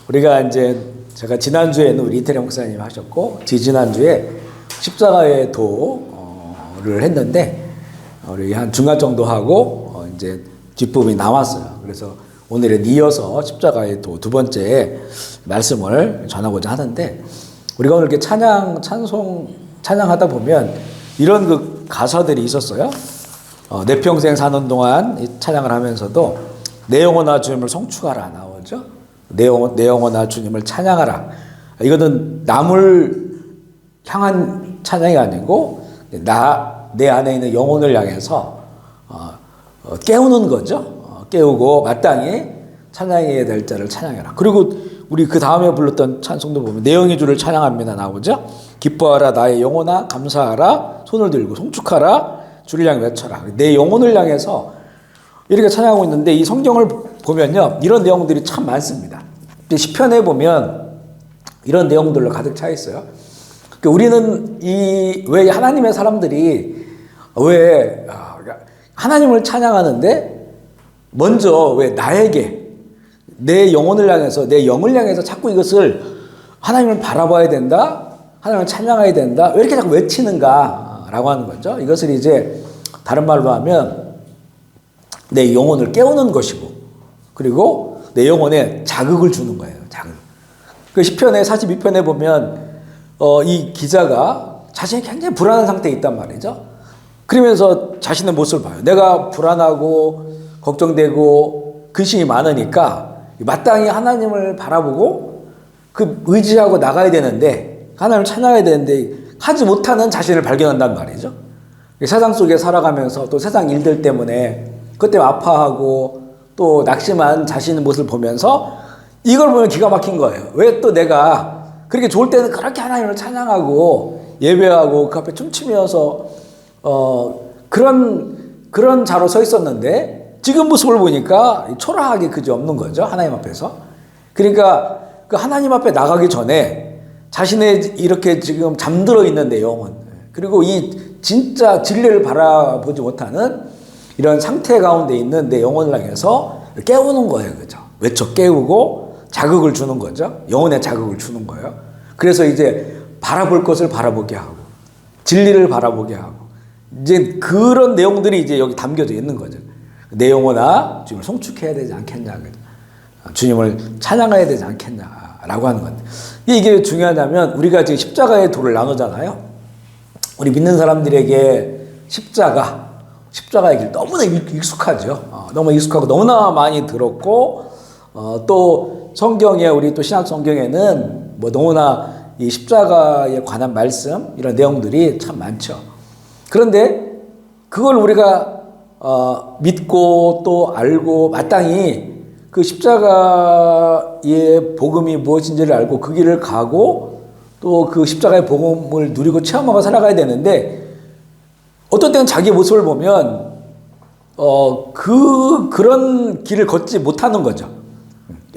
우리가 이제 제가 지난주에는 우리 이태령 목사님 하셨고 지지난주에 십자가의 도를 했는데 우리 한 중간 정도 하고 이제 뒷부분이 나왔어요. 그래서 오늘은 이어서 십자가의 도 두 번째 말씀을 전하고자 하는데 우리가 오늘 이렇게 찬양하다 보면 이런 그 가사들이 있었어요. 내 평생 사는 동안 이 찬양을 하면서도 내 영혼아 주님을 송축하라 나오죠. 내 영혼아 주님을 찬양하라. 이거는 남을 향한 찬양이 아니고 내 안에 있는 영혼을 향해서 깨우는 거죠. 깨우고 마땅히 찬양해야 될 자를 찬양해라. 그리고 우리 그 다음에 불렀던 찬송도 보면 내 영이 주를 찬양합니다 나오죠. 기뻐하라 나의 영혼아 감사하라 손을 들고 송축하라 주를 향해 외쳐라. 내 영혼을 향해서 이렇게 찬양하고 있는데 이 성경을 보면요 이런 내용들이 참 많습니다. 시편에 보면 이런 내용들로 가득 차 있어요. 우리는 왜 하나님의 사람들이 왜 하나님을 찬양하는데 먼저 왜 나에게 내 영혼을 향해서 내 영을 향해서 자꾸 이것을 하나님을 바라봐야 된다, 하나님을 찬양해야 된다, 왜 이렇게 자꾸 외치는가라고 하는 거죠. 이것을 이제 다른 말로 하면 내 영혼을 깨우는 것이고, 그리고 내 영혼에 자극을 주는 거예요. 자극. 그 시편의 42편에 보면 이 기자가 자신이 굉장히 불안한 상태에 있단 말이죠. 그러면서 자신의 모습을 봐요. 내가 불안하고 걱정되고 근심이 많으니까 마땅히 하나님을 바라보고 그 의지하고 나가야 되는데 하나님을 찬양해야 되는데 하지 못하는 자신을 발견한단 말이죠. 세상 속에 살아가면서 또 세상 일들 때문에 그것 때문에 아파하고 또 낙심한 자신의 모습을 보면서 이걸 보면 기가 막힌 거예요. 왜 또 내가 그렇게 좋을 때는 그렇게 하나님을 찬양하고 예배하고 그 앞에 춤추면서 그런 자로 서 있었는데 지금 모습을 보니까 초라하게 그지없는 거죠. 하나님 앞에서. 그러니까 그 하나님 앞에 나가기 전에 자신의 이렇게 지금 잠들어 있는 내 영혼, 그리고 이 진짜 진리를 바라보지 못하는 이런 상태 가운데 있는 내 영혼을 향해서 깨우는 거예요. 그죠? 외쳐 깨우고 자극을 주는 거죠. 영혼에 자극을 주는 거예요. 그래서 이제 바라볼 것을 바라보게 하고 진리를 바라보게 하고 이제 그런 내용들이 이제 여기 담겨져 있는 거죠. 내 영혼아 주님을 송축해야 되지 않겠냐, 주님을 찬양해야 되지 않겠냐라고 하는 건데 이게 중요하냐면 우리가 지금 십자가의 도를 나누잖아요. 우리 믿는 사람들에게 십자가의 길 너무나 익숙하죠. 너무 익숙하고 너무나 많이 들었고 또 성경에 우리 또 신약 성경에는 뭐 너무나 이 십자가에 관한 말씀 이런 내용들이 참 많죠. 그런데 그걸 우리가 믿고 또 알고 마땅히 그 십자가의 복음이 무엇인지를 알고 그 길을 가고 또 그 십자가의 복음을 누리고 체험하고 살아가야 되는데 어떤 때는 자기 모습을 보면 그런 길을 걷지 못하는 거죠.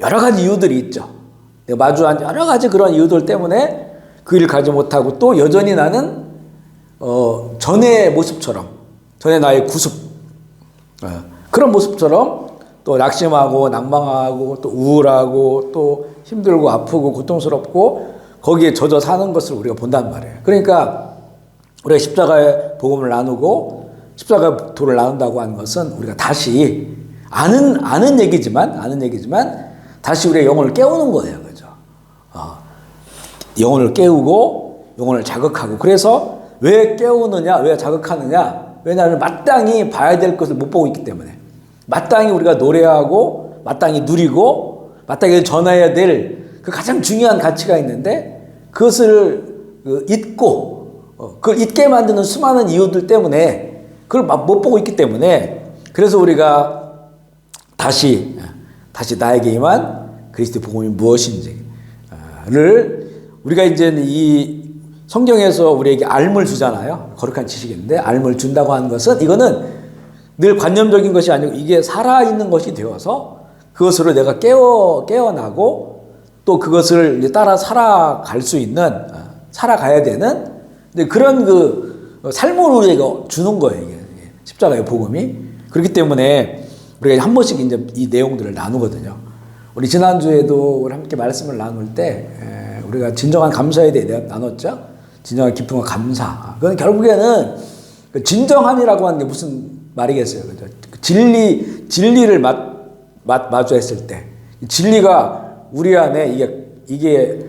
여러 가지 이유들이 있죠. 내가 마주한 여러 가지 그런 이유들 때문에 그 길을 가지 못하고 또 여전히 나는 전의 모습처럼 전의 나의 구습 그런 모습처럼 또 낙심하고 낭망하고 또 우울하고 또 힘들고 아프고 고통스럽고 거기에 젖어 사는 것을 우리가 본단 말이에요. 그러니까 우리가 십자가의 복음을 나누고 십자가의 도를 나눈다고 하는 것은 우리가 다시 아는 얘기지만 다시 우리의 영혼을 깨우는 거예요. 그죠? 영혼을 깨우고 영혼을 자극하고 그래서 왜 깨우느냐 왜 자극하느냐 왜냐하면 마땅히 봐야 될 것을 못 보고 있기 때문에 마땅히 우리가 노래하고 마땅히 누리고 마땅히 전해야 될 그 가장 중요한 가치가 있는데 그것을 잊고 그걸 잊게 만드는 수많은 이유들 때문에 그걸 못 보고 있기 때문에 그래서 우리가 다시 나에게 임한 그리스도의 복음이 무엇인지를 우리가 이제 이 성경에서 우리에게 알물 주잖아요. 거룩한 지식인데 알물 준다고 하는 것은 이거는 늘 관념적인 것이 아니고 이게 살아있는 것이 되어서 그것으로 내가 깨어나고 또 그것을 따라 살아갈 수 있는 살아가야 되는 그런 그 삶을 우리에게 주는 거예요. 이게 십자가의 복음이. 그렇기 때문에 우리가 한 번씩 이제 이 내용들을 나누거든요. 우리 지난주에도 우리 함께 말씀을 나눌 때 우리가 진정한 감사에 대해 나눴죠. 진정한 기쁨과 감사. 그건 결국에는 진정함이라고 하는 게 무슨 말이겠어요. 그죠? 진리를 마주했을 때 진리가 우리 안에 이게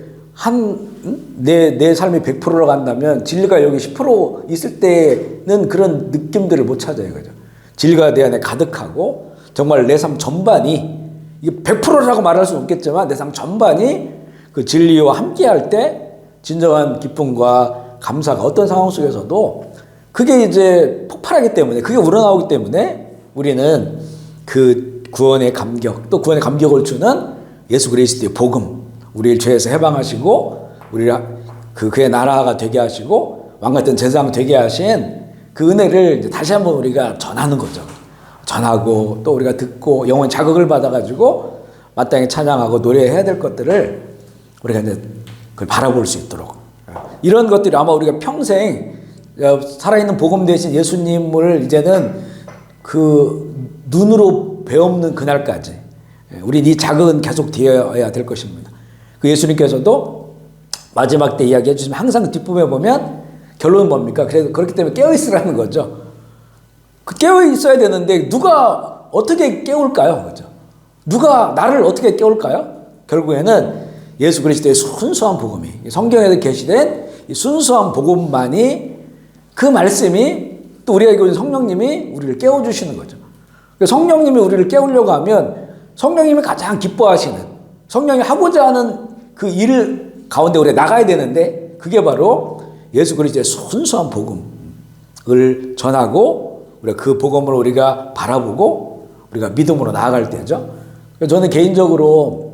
내 삶이 100%로 간다면 진리가 여기 10% 있을 때는 그런 느낌들을 못 찾아요. 그죠? 진리가 내 안에 가득하고 정말 내 삶 전반이 이게 100%라고 말할 수는 없겠지만 내 삶 전반이 그 진리와 함께 할 때 진정한 기쁨과 감사가 어떤 상황 속에서도 그게 이제 폭발하기 때문에 그게 우러나오기 때문에 우리는 그 구원의 감격 또 구원의 감격을 주는 예수 그리스도의 복음 우리를 죄에서 해방하시고 우리를 그의 나라가 되게 하시고 왕같은 제사장 되게 하신 그 은혜를 이제 다시 한번 우리가 전하는 거죠. 전하고 또 우리가 듣고 영혼 자극을 받아가지고 마땅히 찬양하고 노래해야 될 것들을 우리가 이제 그걸 바라볼 수 있도록 이런 것들이 아마 우리가 평생 살아있는 복음 대신 예수님을 이제는 그 눈으로 배우는 그날까지 우리 이 자극은 계속 되어야 될 것입니다. 그 예수님께서도 마지막 때 이야기해 주시면 항상 뒷부분에 보면 결론은 뭡니까? 그래서 그렇기 때문에 깨어있으라는 거죠. 깨어있어야 되는데 누가 어떻게 깨울까요? 그죠? 누가 나를 어떻게 깨울까요? 결국에는 예수 그리스도의 순수한 복음이 성경에도 계시된 이 순수한 복음만이 그 말씀이 또 우리에게 오신 성령님이 우리를 깨워주시는 거죠. 성령님이 우리를 깨우려고 하면 성령님이 가장 기뻐하시는 성령이 하고자 하는 그 일 가운데 우리가 나가야 되는데 그게 바로 예수 그리스도의 순수한 복음을 전하고 우리가 그 복음을 우리가 바라보고 우리가 믿음으로 나아갈 때죠. 저는 개인적으로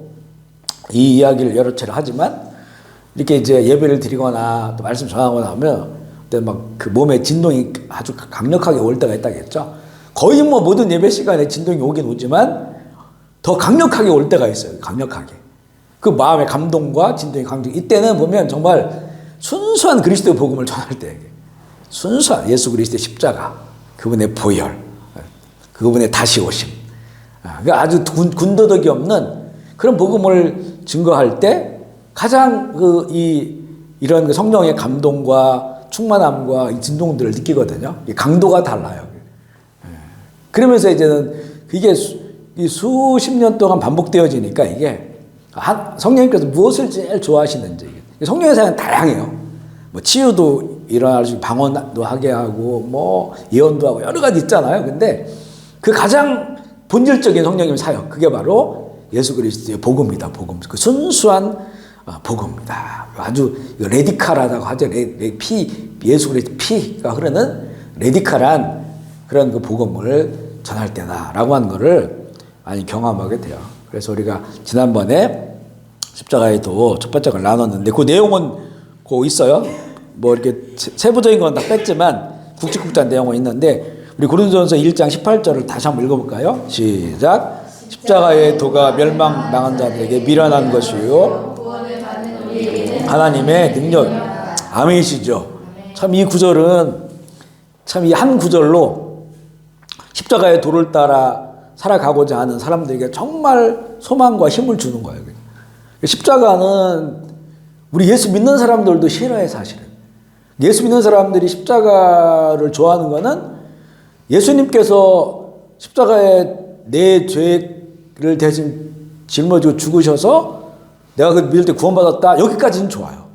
이 이야기를 여러 차례 하지만 이렇게 이제 예배를 드리거나 또 말씀 전하거나 하면 그때 막 그 몸에 진동이 아주 강력하게 올 때가 있다겠죠. 거의 뭐 모든 예배 시간에 진동이 오긴 오지만 더 강력하게 올 때가 있어요. 강력하게. 그 마음의 감동과 진동의 강동. 이때는 보면 정말 순수한 그리스도의 복음을 전할 때 순수한 예수 그리스도의 십자가 그분의 보혈 그분의 다시 오심 아주 군더더기 없는 그런 복음을 증거할 때 가장 이런 성령의 감동과 충만함과 이 진동들을 느끼거든요. 이 강도가 달라요. 그러면서 이제는 이게 수십 년 동안 반복되어지니까 이게 성령님께서 무엇을 제일 좋아하시는지 성령의 사역은 다양해요. 뭐 치유도 일어날 수 방언도 하게 하고 뭐 예언도 하고 여러 가지 있잖아요. 근데 그 가장 본질적인 성령님 사역 그게 바로 예수 그리스도의 복음이다. 복음. 그 순수한 복음이다. 아주 레디칼하다고 하죠. 예수 그리스도 피가 흐르는 레디칼한 그런 그 복음을 전할 때다라고 하는 것을 많이 경험하게 돼요. 그래서 우리가 지난번에 십자가의 도 첫 번째 걸 나눴는데 그 내용은 그 있어요. 뭐 이렇게 세부적인 건 다 뺐지만 굵직굵직한 내용은 있는데 우리 고린도전서 1장 18절을 다시 한번 읽어볼까요? 시작. 십자가의 도가 멸망당한 자들에게 미련한 것이요 하나님의 능력 아멘이시죠. 참 이 구절은 참 이 한 구절로 십자가의 도를 따라 살아가고자 하는 사람들에게 정말 소망과 힘을 주는 거예요. 십자가는 우리 예수 믿는 사람들도 싫어해 사실은. 예수 믿는 사람들이 십자가를 좋아하는 거는 예수님께서 십자가에 내 죄를 대신 짊어지고 죽으셔서 내가 그 믿을 때 구원받았다 여기까지는 좋아요.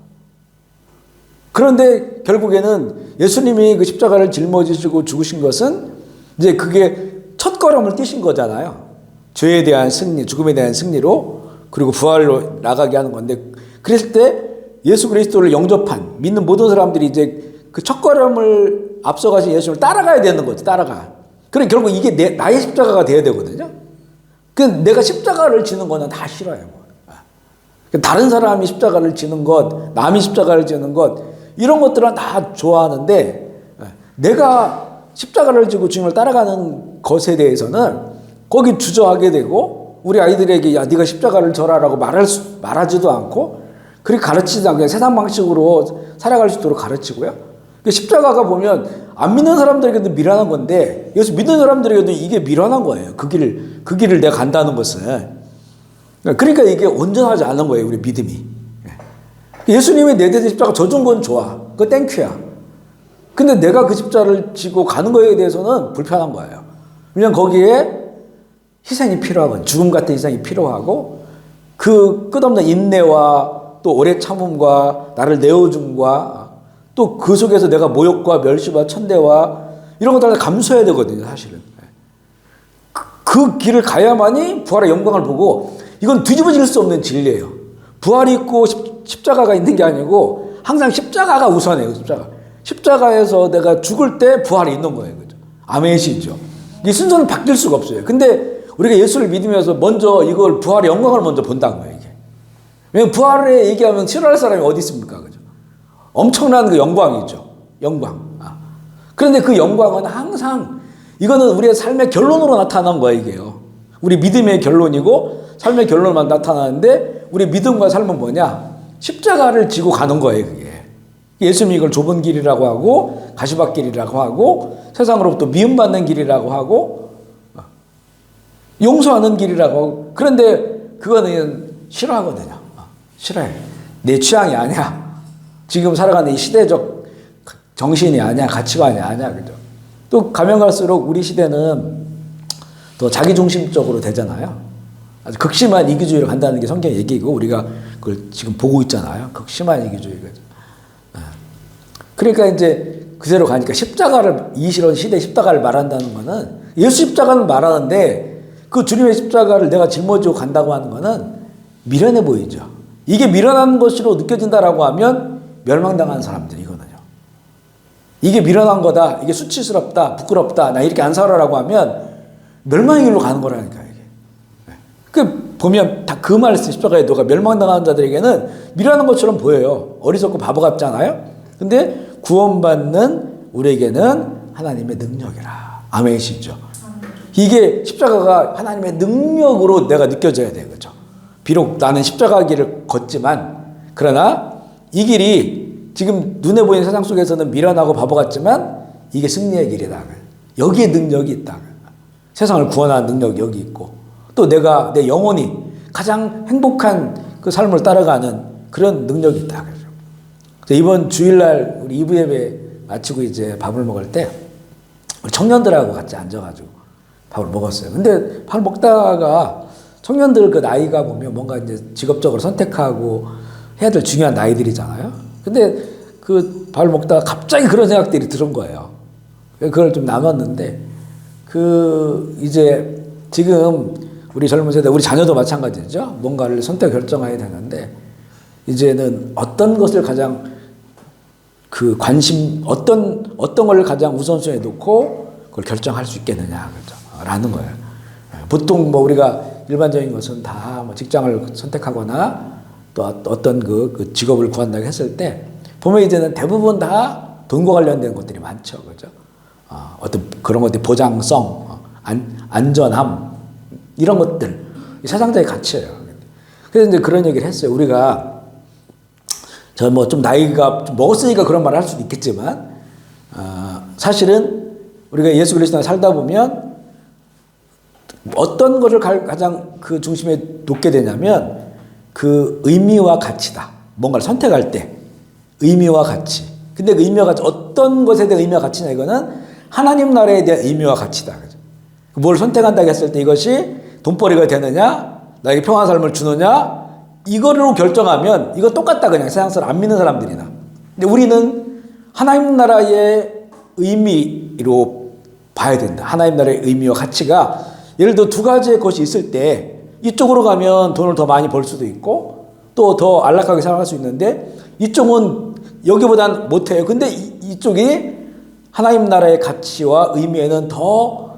그런데 결국에는 예수님이 그 십자가를 짊어지시고 죽으신 것은 이제 그게 첫 걸음을 띄신 거잖아요. 죄에 대한 승리, 죽음에 대한 승리로 그리고 부활로 나가게 하는 건데 그랬을 때 예수 그리스도를 영접한 믿는 모든 사람들이 이제 그 첫 걸음을 앞서가신 예수님을 따라가야 되는 거죠. 따라가. 그래 결국 이게 나의 십자가가 돼야 되거든요. 그 내가 십자가를 지는 거는 다 싫어요. 다른 사람이 십자가를 지는 것, 남이 십자가를 지는 것 이런 것들은 다 좋아하는데 내가 십자가를 지고 주님을 따라가는 것에 대해서는 거기 주저하게 되고 우리 아이들에게 야 네가 십자가를 져라라고 말하지도 않고 그렇게 가르치지 않고 그냥 세상 방식으로 살아갈 수 있도록 가르치고요. 십자가가 보면 안 믿는 사람들에게도 미련한 건데 예수 믿는 사람들에게도 이게 미련한 거예요. 그 길을 내가 간다는 것은. 그러니까 이게 온전하지 않은 거예요, 우리 믿음이. 예수님이 내 대신 십자가 져준 건 좋아. 그거 땡큐야. 근데 내가 그 십자를 지고 가는 거에 대해서는 불편한 거예요. 왜냐면 거기에 희생이 필요하고, 죽음 같은 희생이 필요하고, 그 끝없는 인내와 또 오래 참음과 나를 내어줌과 또 그 속에서 내가 모욕과 멸시와 천대와 이런 것들을 감수해야 되거든요, 사실은. 그 길을 가야만이 부활의 영광을 보고, 이건 뒤집어질 수 없는 진리예요. 부활이 있고 십자가가 있는 게 아니고 항상 십자가가 우선이에요. 십자가에서 내가 죽을 때 부활이 있는 거예요. 그죠? 아멘이시죠. 이 순서는 바뀔 수가 없어요. 근데 우리가 예수를 믿으면서 먼저 이걸 부활의 영광을 먼저 본다는 거예요. 이게. 왜냐면 부활에 얘기하면 싫어할 사람이 어디 있습니까? 그죠? 엄청난 그 영광이죠. 영광. 그런데 그 영광은 항상 이거는 우리의 삶의 결론으로 나타난 거예요. 이게요. 우리 믿음의 결론이고 삶의 결론만 나타나는데 우리 믿음과 삶은 뭐냐? 십자가를 지고 가는 거예요. 그게. 예수님이 이걸 좁은 길이라고 하고 가시밭길이라고 하고 세상으로부터 미움받는 길이라고 하고 용서하는 길이라고 하고, 그런데 그거는 싫어하거든요. 싫어해. 내 취향이 아니야. 지금 살아가는 이 시대적 정신이 아니야. 가치관이 아니야. 그죠? 또 가면 갈수록 우리 시대는 더 자기중심적으로 되잖아요. 아주 극심한 이기주의로 간다는 게 성경 얘기고 우리가 그걸 지금 보고 있잖아요. 극심한 이기주의가. 그러니까 이제 그대로 가니까 십자가를, 이런 시대 십자가를 말한다는 거는 예수 십자가는 말하는데 그 주님의 십자가를 내가 짊어지고 간다고 하는 거는 미련해 보이죠. 이게 미련한 것으로 느껴진다라고 하면 멸망당한 사람들이거든요. 이게 미련한 거다, 이게 수치스럽다, 부끄럽다, 나 이렇게 안 살아라고 하면 멸망의 길로 가는 거라니까, 이게. 그 보면 다 그 말씀, 십자가에 너가 멸망당하는 자들에게는 미련한 것처럼 보여요. 어리석고 바보 같잖아요. 근데 구원받는 우리에게는 하나님의 능력이라. 아멘이시죠. 이게 십자가가 하나님의 능력으로 내가 느껴져야 돼요. 그죠? 비록 나는 십자가 길을 걷지만, 그러나 이 길이 지금 눈에 보이는 세상 속에서는 미련하고 바보 같지만 이게 승리의 길이다. 여기에 능력이 있다. 세상을 구원하는 능력이 여기 있고, 또 내가 내 영혼이 가장 행복한 그 삶을 따라가는 그런 능력이 있다. 이번 주일날 우리 2부 예배 마치고 이제 밥을 먹을 때 우리 청년들하고 같이 앉아가지고 밥을 먹었어요. 근데 밥을 먹다가 청년들 그 나이가 보면 뭔가 이제 직업적으로 선택하고 해야 될 중요한 나이들이잖아요. 근데 그 밥을 먹다가 갑자기 그런 생각들이 들은 거예요. 그걸 좀 나눴는데, 그 이제 지금 우리 젊은 세대, 우리 자녀도 마찬가지죠. 뭔가를 선택 결정해야 되는데 이제는 어떤 것을 가장 그 관심, 어떤 걸 가장 우선순위에 놓고 그걸 결정할 수 있겠느냐, 그죠? 라는 거예요. 보통 뭐 우리가 일반적인 것은 다 뭐 직장을 선택하거나 또 어떤 그 직업을 구한다고 했을 때 보면 이제는 대부분 다 돈과 관련된 것들이 많죠, 그죠? 어떤 그런 것들, 보장성, 안전함, 이런 것들, 세상적인 가치예요. 그래서 이제 그런 얘기를 했어요. 우리가 저 뭐 좀 나이가 좀 먹었으니까 그런 말을 할 수도 있겠지만, 사실은 우리가 예수 그리스도와 살다 보면 어떤 것을 가장 그 중심에 놓게 되냐면 그 의미와 가치다. 뭔가를 선택할 때 의미와 가치. 근데 그 의미와 가치, 어떤 것에 대한 의미와 가치냐, 이거는 하나님 나라에 대한 의미와 가치다. 뭘 선택한다고 했을 때 이것이 돈벌이가 되느냐, 나에게 평안한 삶을 주느냐, 이거로 결정하면 이거 똑같다, 그냥 세상 사람 안 믿는 사람들이나. 근데 우리는 하나님 나라의 의미로 봐야 된다. 하나님 나라의 의미와 가치가, 예를 들어 두 가지의 것이 있을 때 이쪽으로 가면 돈을 더 많이 벌 수도 있고 또 더 안락하게 생활할 수 있는데 이쪽은 여기보단 못해요. 근데 이쪽이 하나님 나라의 가치와 의미에는 더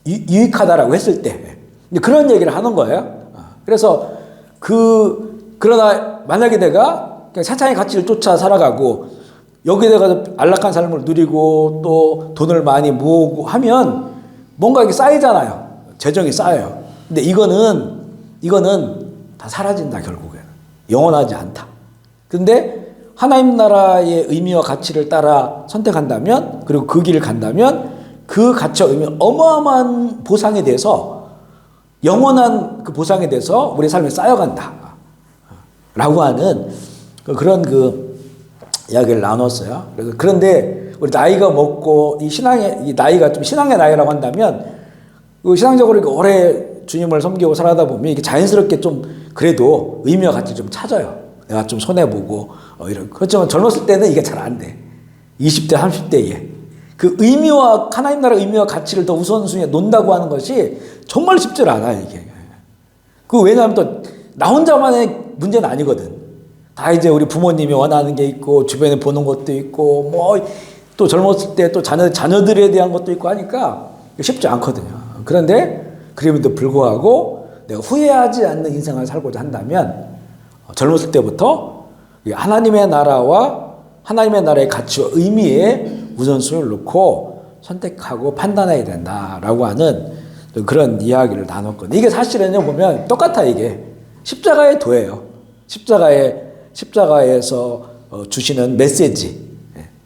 유익하다라고 했을 때 그런 얘기를 하는 거예요. 그래서 그러나 만약에 내가 그냥 세상의 가치를 쫓아 살아가고 여기에 가서 안락한 삶을 누리고 또 돈을 많이 모으고 하면 뭔가 이게 쌓이잖아요. 재정이 쌓여요. 근데 이거는 다 사라진다, 결국에는. 영원하지 않다. 근데 하나님 나라의 의미와 가치를 따라 선택한다면, 그리고 그 길을 간다면 그 가치와 의미, 어마어마한 보상에 대해서 영원한 그 보상에 대해서 우리 삶에 쌓여간다. 라고 하는 그런 그 이야기를 나눴어요. 그런데 우리 나이가 먹고 이 나이가 좀 신앙의 나이라고 한다면 신앙적으로 이렇게 오래 주님을 섬기고 살아다 보면 이게 자연스럽게 좀 그래도 의미와 가치를 좀 찾아요. 내가 좀 손해보고 이런. 그렇지만 젊었을 때는 이게 잘 안 돼. 20대, 30대에. 그 의미와, 하나님 나라 의미와 가치를 더 우선순위에 놓는다고 하는 것이 정말 쉽지 않아요, 이게. 왜냐하면 또 나 혼자만의 문제는 아니거든. 다 이제 우리 부모님이 원하는 게 있고, 주변에 보는 것도 있고, 또 젊었을 때 또 자녀들에 대한 것도 있고 하니까 쉽지 않거든요. 그런데 그럼에도 불구하고 내가 후회하지 않는 인생을 살고자 한다면 젊었을 때부터 하나님의 나라와 하나님의 나라의 가치와 의미에 우선순위를 놓고 선택하고 판단해야 된다라고 하는 그런 이야기를 나눴거든요. 이게 사실은요, 보면 똑같아, 이게. 십자가의 도예요. 십자가에서 주시는 메시지.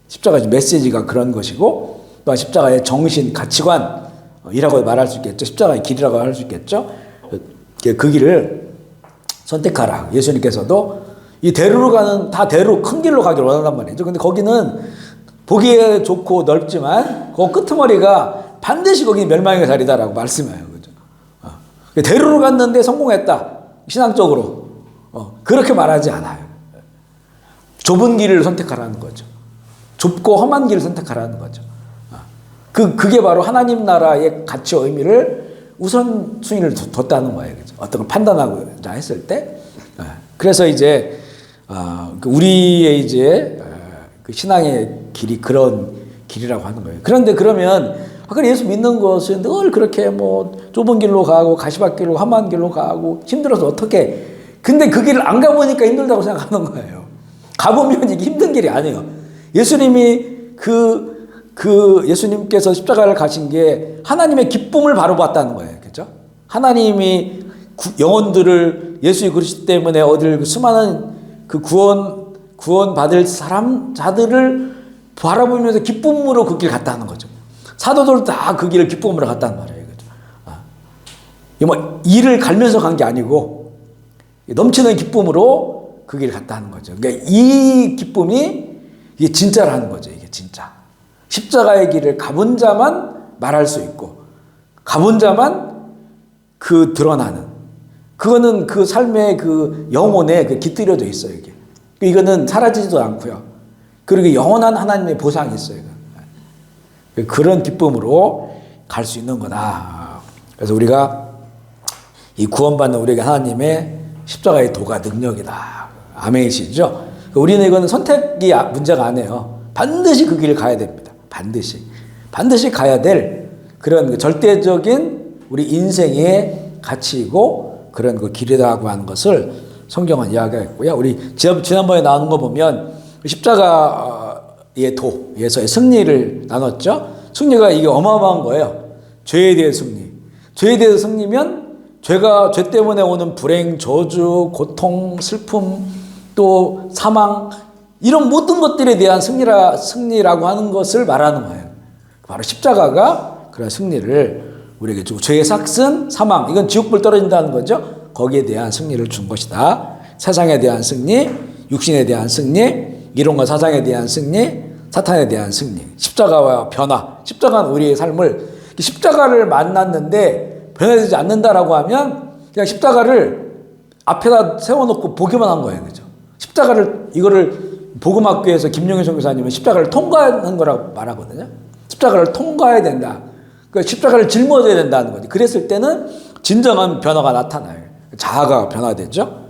십자가의 메시지가 그런 것이고, 또 십자가의 정신, 가치관이라고 말할 수 있겠죠. 십자가의 길이라고 할 수 있겠죠. 그 길을 선택하라. 예수님께서도 이 대로로 가는, 다 대로 큰 길로 가기를 원한단 말이죠. 근데 거기는 보기에 좋고 넓지만 그 끄트머리가 반드시 거기는 멸망의 자리다라고 말씀해요. 그죠? 대로로 갔는데 성공했다. 신앙적으로. 그렇게 말하지 않아요. 좁은 길을 선택하라는 거죠. 좁고 험한 길을 선택하라는 거죠. 그게 바로 하나님 나라의 가치와 의미를 우선순위를 뒀다는 거예요. 그죠? 어떤 걸 판단하고자 했을 때. 그래서 이제, 우리의 이제, 그 신앙의 길이 그런 길이라고 하는 거예요. 그런데 그러면, 그래, 예수 믿는 것은 늘 그렇게 좁은 길로 가고, 가시밭길로, 험한 길로 가고, 힘들어서 어떻게, 근데 그 길을 안 가보니까 힘들다고 생각하는 거예요. 가보면 이게 힘든 길이 아니에요. 예수님이 예수님께서 십자가를 가신 게 하나님의 기쁨을 바로 봤다는 거예요. 그죠? 하나님이 영혼들을 예수의 그리스도 때문에 어딜 수많은 그 구원 받을 자들을 바라보면서 기쁨으로 그 길 갔다는 거죠. 사도들도 다 그 길을 기쁨으로 갔다는 말이에요. 그죠? 일을 갈면서 간 게 아니고 넘치는 기쁨으로 그 길을 갔다는 거죠. 그러니까 이 기쁨이 이게 진짜라는 거죠. 이게 진짜. 십자가의 길을 가본 자만 말할 수 있고, 가본 자만 드러나는. 그거는 그 삶의 그 영혼에 깃들여져 있어요, 이게. 이거는 사라지지도 않고요. 그리고 영원한 하나님의 보상이 있어요. 그런 기쁨으로 갈 수 있는 거다. 그래서 우리가 이 구원받는 우리에게 하나님의 십자가의 도가 능력이다. 아멘이시죠? 우리는 이거는 선택이 문제가 아니에요. 반드시 그 길을 가야 됩니다. 반드시 가야 될 그런 절대적인 우리 인생의 가치이고 그런 그 길이라고 하는 것을 성경은 이야기했고요. 우리 지난번에 나눈 거 보면 십자가의 도에서의 승리를 나눴죠. 승리가 이게 어마어마한 거예요. 죄에 대해 승리. 죄에 대해서 승리면 죄 때문에 오는 불행, 저주, 고통, 슬픔, 또 사망, 이런 모든 것들에 대한 승리라고 하는 것을 말하는 거예요. 바로 십자가가 그런 승리를 우리에게 주고, 죄의 삭슨, 사망, 이건 지옥불 떨어진다는 거죠. 거기에 대한 승리를 준 것이다. 세상에 대한 승리, 육신에 대한 승리, 이론과 사상에 대한 승리, 사탄에 대한 승리, 십자가와 변화. 십자가는 우리의 삶을, 십자가를 만났는데 변화되지 않는다라고 하면 그냥 십자가를 앞에다 세워놓고 보기만 한 거예요. 그죠? 이거를 복음학교에서 김용희 선교사님은 십자가를 통과하는 거라고 말하거든요. 십자가를 통과해야 된다. 그러니까 십자가를 짊어져야 된다는 거지. 그랬을 때는 진정한 변화가 나타나요. 자아가 변화되죠.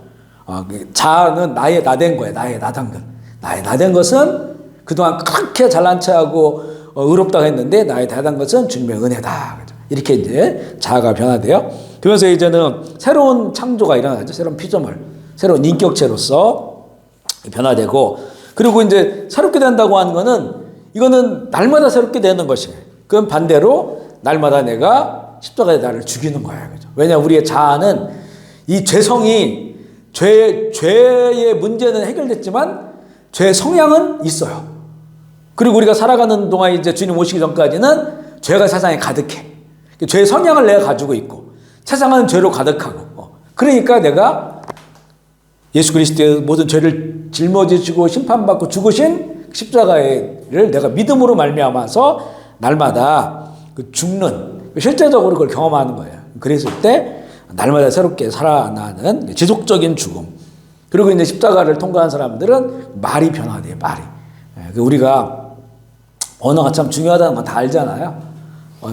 자아는 나의 나된 거예요. 나의 나된 것. 나의 나된 것은 그동안 그렇게 잘난 체하고 의롭다고 했는데 나의 나된 것은 주님의 은혜다. 이렇게 이제 자아가 변화돼요. 그러면서 이제는 새로운 창조가 일어나죠. 새로운 피조물, 새로운 인격체로서 변화되고, 그리고 이제 새롭게 된다고 하는 거는 이거는 날마다 새롭게 되는 것이에요. 그럼 반대로 날마다 내가 십자가에 나를 죽이는 거예요. 그죠? 왜냐, 우리의 자아는 이 죄의 문제는 해결됐지만 죄의 성향은 있어요. 그리고 우리가 살아가는 동안 이제 주님 오시기 전까지는 죄가 세상에 가득해. 죄의 성향을 내가 가지고 있고, 세상은 죄로 가득하고 그러니까 내가 예수 그리스도의 모든 죄를 짊어지시고 심판받고 죽으신 십자가를 내가 믿음으로 말미암아서 날마다 그 죽는 실제적으로 그걸 경험하는 거예요. 그랬을 때 날마다 새롭게 살아나는 지속적인 죽음. 그리고 이제 십자가를 통과한 사람들은 말이 변화돼요. 말이. 우리가 언어가 참 중요하다는 건 다 알잖아요.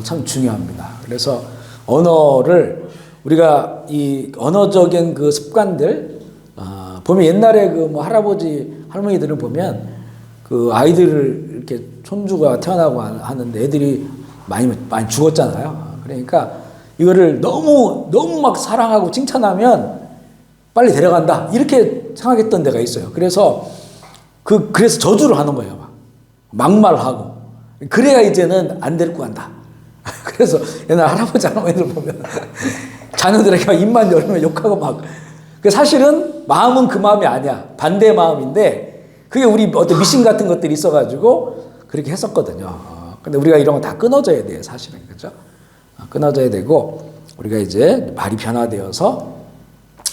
참 중요합니다. 그래서 언어를 우리가 이 언어적인 그 습관들 보면 옛날에 그 뭐 할아버지 할머니들을 보면 그 아이들을 이렇게 손주가 태어나고 하는데 애들이 많이 죽었잖아요. 그러니까 이거를 너무 막 사랑하고 칭찬하면 빨리 데려간다 이렇게 생각했던 데가 있어요. 그래서 그래서 저주를 하는 거예요. 막말하고 그래야 이제는 안 데리고 간다. 그래서 옛날 할아버지 할머니들 보면 자녀들에게 입만 열면 욕하고 막. 사실은 마음은 그 마음이 아니야. 반대의 마음인데 그게 우리 어떤 미신 같은 것들이 있어가지고 그렇게 했었거든요. 근데 우리가 이런 거 다 끊어져야 돼요. 사실은. 그죠? 끊어져야 되고 우리가 이제 말이 변화되어서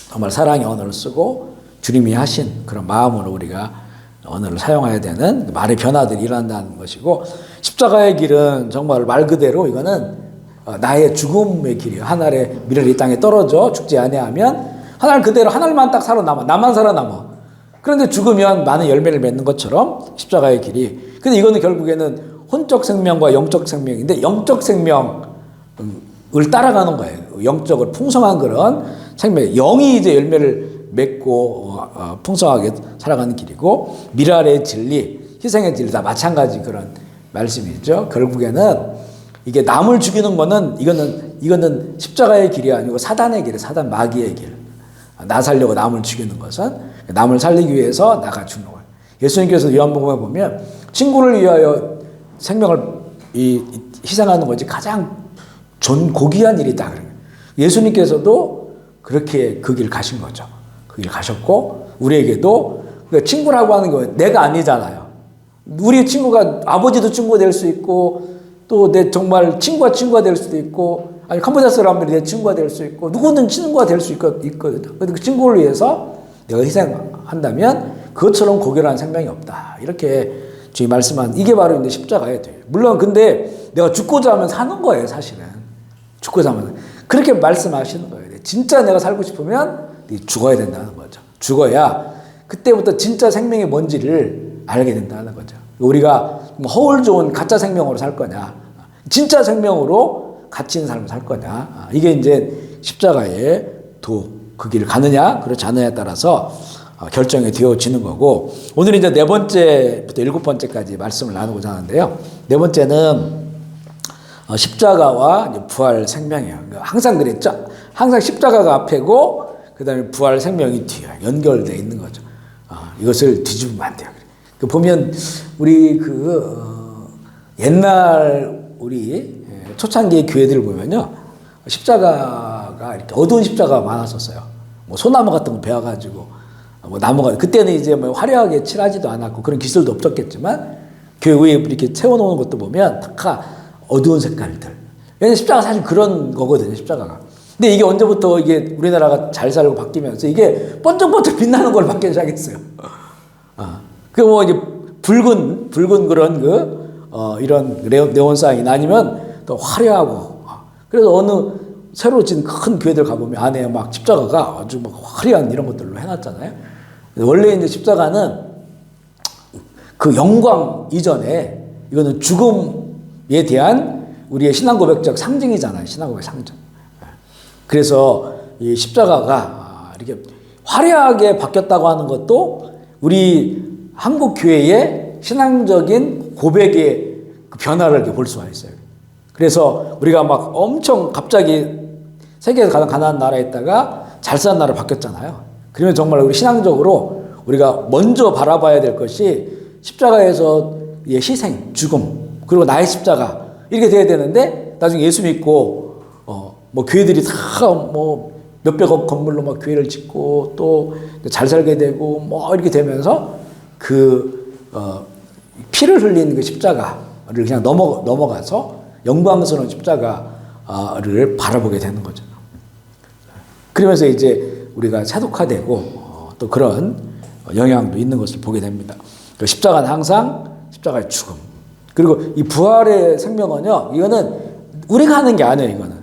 정말 사랑의 언어를 쓰고 주님이 하신 그런 마음으로 우리가 언어를 사용해야 되는 말의 변화들이 일어난다는 것이고 십자가의 길은 정말 말 그대로 이거는 나의 죽음의 길이에요. 하늘의 미래를 이 땅에 떨어져 죽지 아니하면 하늘 그대로 하늘만 딱 살아남아. 나만 살아남아. 그런데 죽으면 많은 열매를 맺는 것처럼 십자가의 길이. 근데 이거는 결국에는 혼적 생명과 영적 생명인데 영적 생명을 따라가는 거예요. 영적으로 풍성한 그런 생명. 영이 이제 열매를 맺고 풍성하게 살아가는 길이고 미랄의 진리, 희생의 진리 다 마찬가지 그런 말씀이죠. 결국에는 이게 남을 죽이는 거는 이거는 십자가의 길이 아니고 사단의 길이에요. 사단 마귀의 길. 나 살려고 남을 죽이는 것은 남을 살리기 위해서 나가 죽는 거예요. 예수님께서 요한복음에 보면 친구를 위하여 생명을 희생하는 것이 가장 고귀한 일이다. 예수님께서도 그렇게 그 길 가신 거죠. 그 길 가셨고 우리에게도 친구라고 하는 거 내가 아니잖아요. 우리 친구가 아버지도 친구가 될 수 있고 또 내 정말 친구가 될 수도 있고 아니 캄보디아 사람들이 내 친구가 될 수 있고 누구든 친구가 될 수 있거든요. 그런데 그 친구를 위해서 내가 희생한다면 그것처럼 고결한 생명이 없다. 이렇게 주님 말씀한 이게 바로 이제 십자가에 돼요. 물론 근데 내가 죽고자 하면 사는 거예요. 사실은 죽고자 하면 그렇게 말씀하시는 거예요. 진짜 내가 살고 싶으면 죽어야 된다는 거죠. 죽어야 그때부터 진짜 생명이 뭔지를 알게 된다는 거죠. 우리가 허울 좋은 가짜 생명으로 살 거냐 진짜 생명으로 가치 있는 삶을 살 거냐 이게 이제 십자가의 그 길을 가느냐 그렇지 않느냐에 따라서 결정이 되어지는 거고 오늘 이제 4번째부터 7번째까지 말씀을 나누고자 하는데요. 4번째는 십자가와 부활 생명이에요. 항상 그랬죠. 항상 십자가가 앞에고 그 다음에 부활 생명이 뒤에 연결되어 있는 거죠. 이것을 뒤집으면 안 돼요. 보면 우리 옛날 우리 초창기 교회들을 보면요. 십자가가 이렇게 어두운 십자가가 많았었어요. 뭐 소나무 같은 거 베어가지고 뭐 나무가 그때는 이제 뭐 화려하게 칠하지도 않았고 그런 기술도 없었겠지만 교회 위에 이렇게 채워놓은 것도 보면 다 어두운 색깔들. 왜냐면 십자가 사실 그런 거거든요. 십자가가. 근데 이게 언제부터 이게 우리나라가 잘 살고 바뀌면서 이게 번쩍번쩍 빛나는 걸 받기 시작했어요. 그 뭐 이제 붉은 그런 이런 네온사인이 아니면 또 화려하고 그래서 어느 새로 진 큰 교회들 가보면 안에 막 십자가가 아주 막 화려한 이런 것들로 해놨잖아요. 원래 이제 십자가는 그 영광 이전에 이거는 죽음에 대한 우리의 신앙 고백적 상징이잖아요. 신앙 고백 상징. 그래서 이 십자가가 이렇게 화려하게 바뀌었다고 하는 것도 우리 한국 교회의 신앙적인 고백의 그 변화를 이렇게 볼 수가 있어요. 그래서 우리가 막 엄청 갑자기 세계에서 가장 가난한 나라에 있다가 잘 사는 나라로 바뀌었잖아요. 그러면 정말 우리 신앙적으로 우리가 먼저 바라봐야 될 것이 십자가에서의 희생, 죽음, 그리고 나의 십자가 이렇게 돼야 되는데 나중에 예수 믿고 뭐 교회들이 다 뭐 몇백억 건물로 막 교회를 짓고 또 잘 살게 되고 뭐 이렇게 되면서 피를 흘린 그 십자가를 그냥 넘어가서 영광스러운 십자가를 바라보게 되는 거죠. 그러면서 이제 우리가 세독화되고 또 그런 영향도 있는 것을 보게 됩니다. 십자가는 항상 십자가의 죽음. 그리고 이 부활의 생명은요, 이거는 우리가 하는 게 아니에요, 이거는.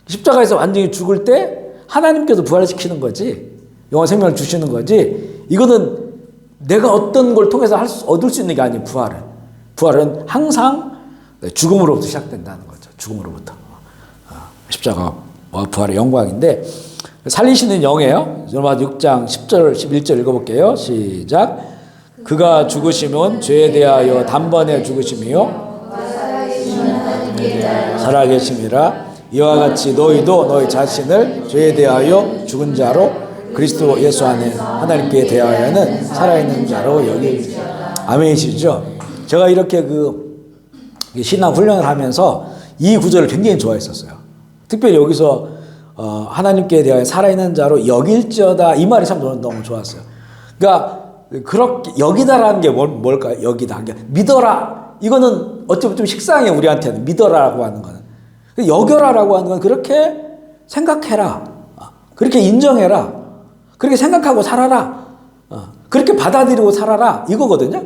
십자가에서 완전히 죽을 때 하나님께서 부활시키는 거지, 영원 생명을 주시는 거지, 이거는 내가 어떤 걸 통해서 얻을 수 있는 게 아니에요, 부활은. 부활은 항상 죽음으로부터 시작된다는 거죠. 죽음으로부터. 십자가와 부활의 영광인데, 살리시는 영이에요. 로마서 6장 10절, 11절 읽어볼게요. 시작. 그가 죽으시면 죄에 대하여 단번에 죽으심이요 살아계심이라. 이와 같이 너희도 너희 자신을 죄에 대하여 죽은 자로 그리스도 예수 안에 하나님께 대하여는 살아있는 자로 여기시라. 아멘이시죠? 제가 이렇게 신앙 훈련을 하면서 이 구절을 굉장히 좋아했었어요. 특별히 여기서 하나님께 대하여 살아있는 자로 여길지어다, 이 말이 참 너무 좋았어요. 그러니까 그렇게 여기다라는 게 뭘까요? 여기다. 믿어라. 이거는 어쩌면 좀 식상해, 우리한테는. 믿어라라고 하는 거는. 여겨라라고 하는 건 그렇게 생각해라. 그렇게 인정해라. 그렇게 생각하고 살아라. 그렇게 받아들이고 살아라. 이거거든요.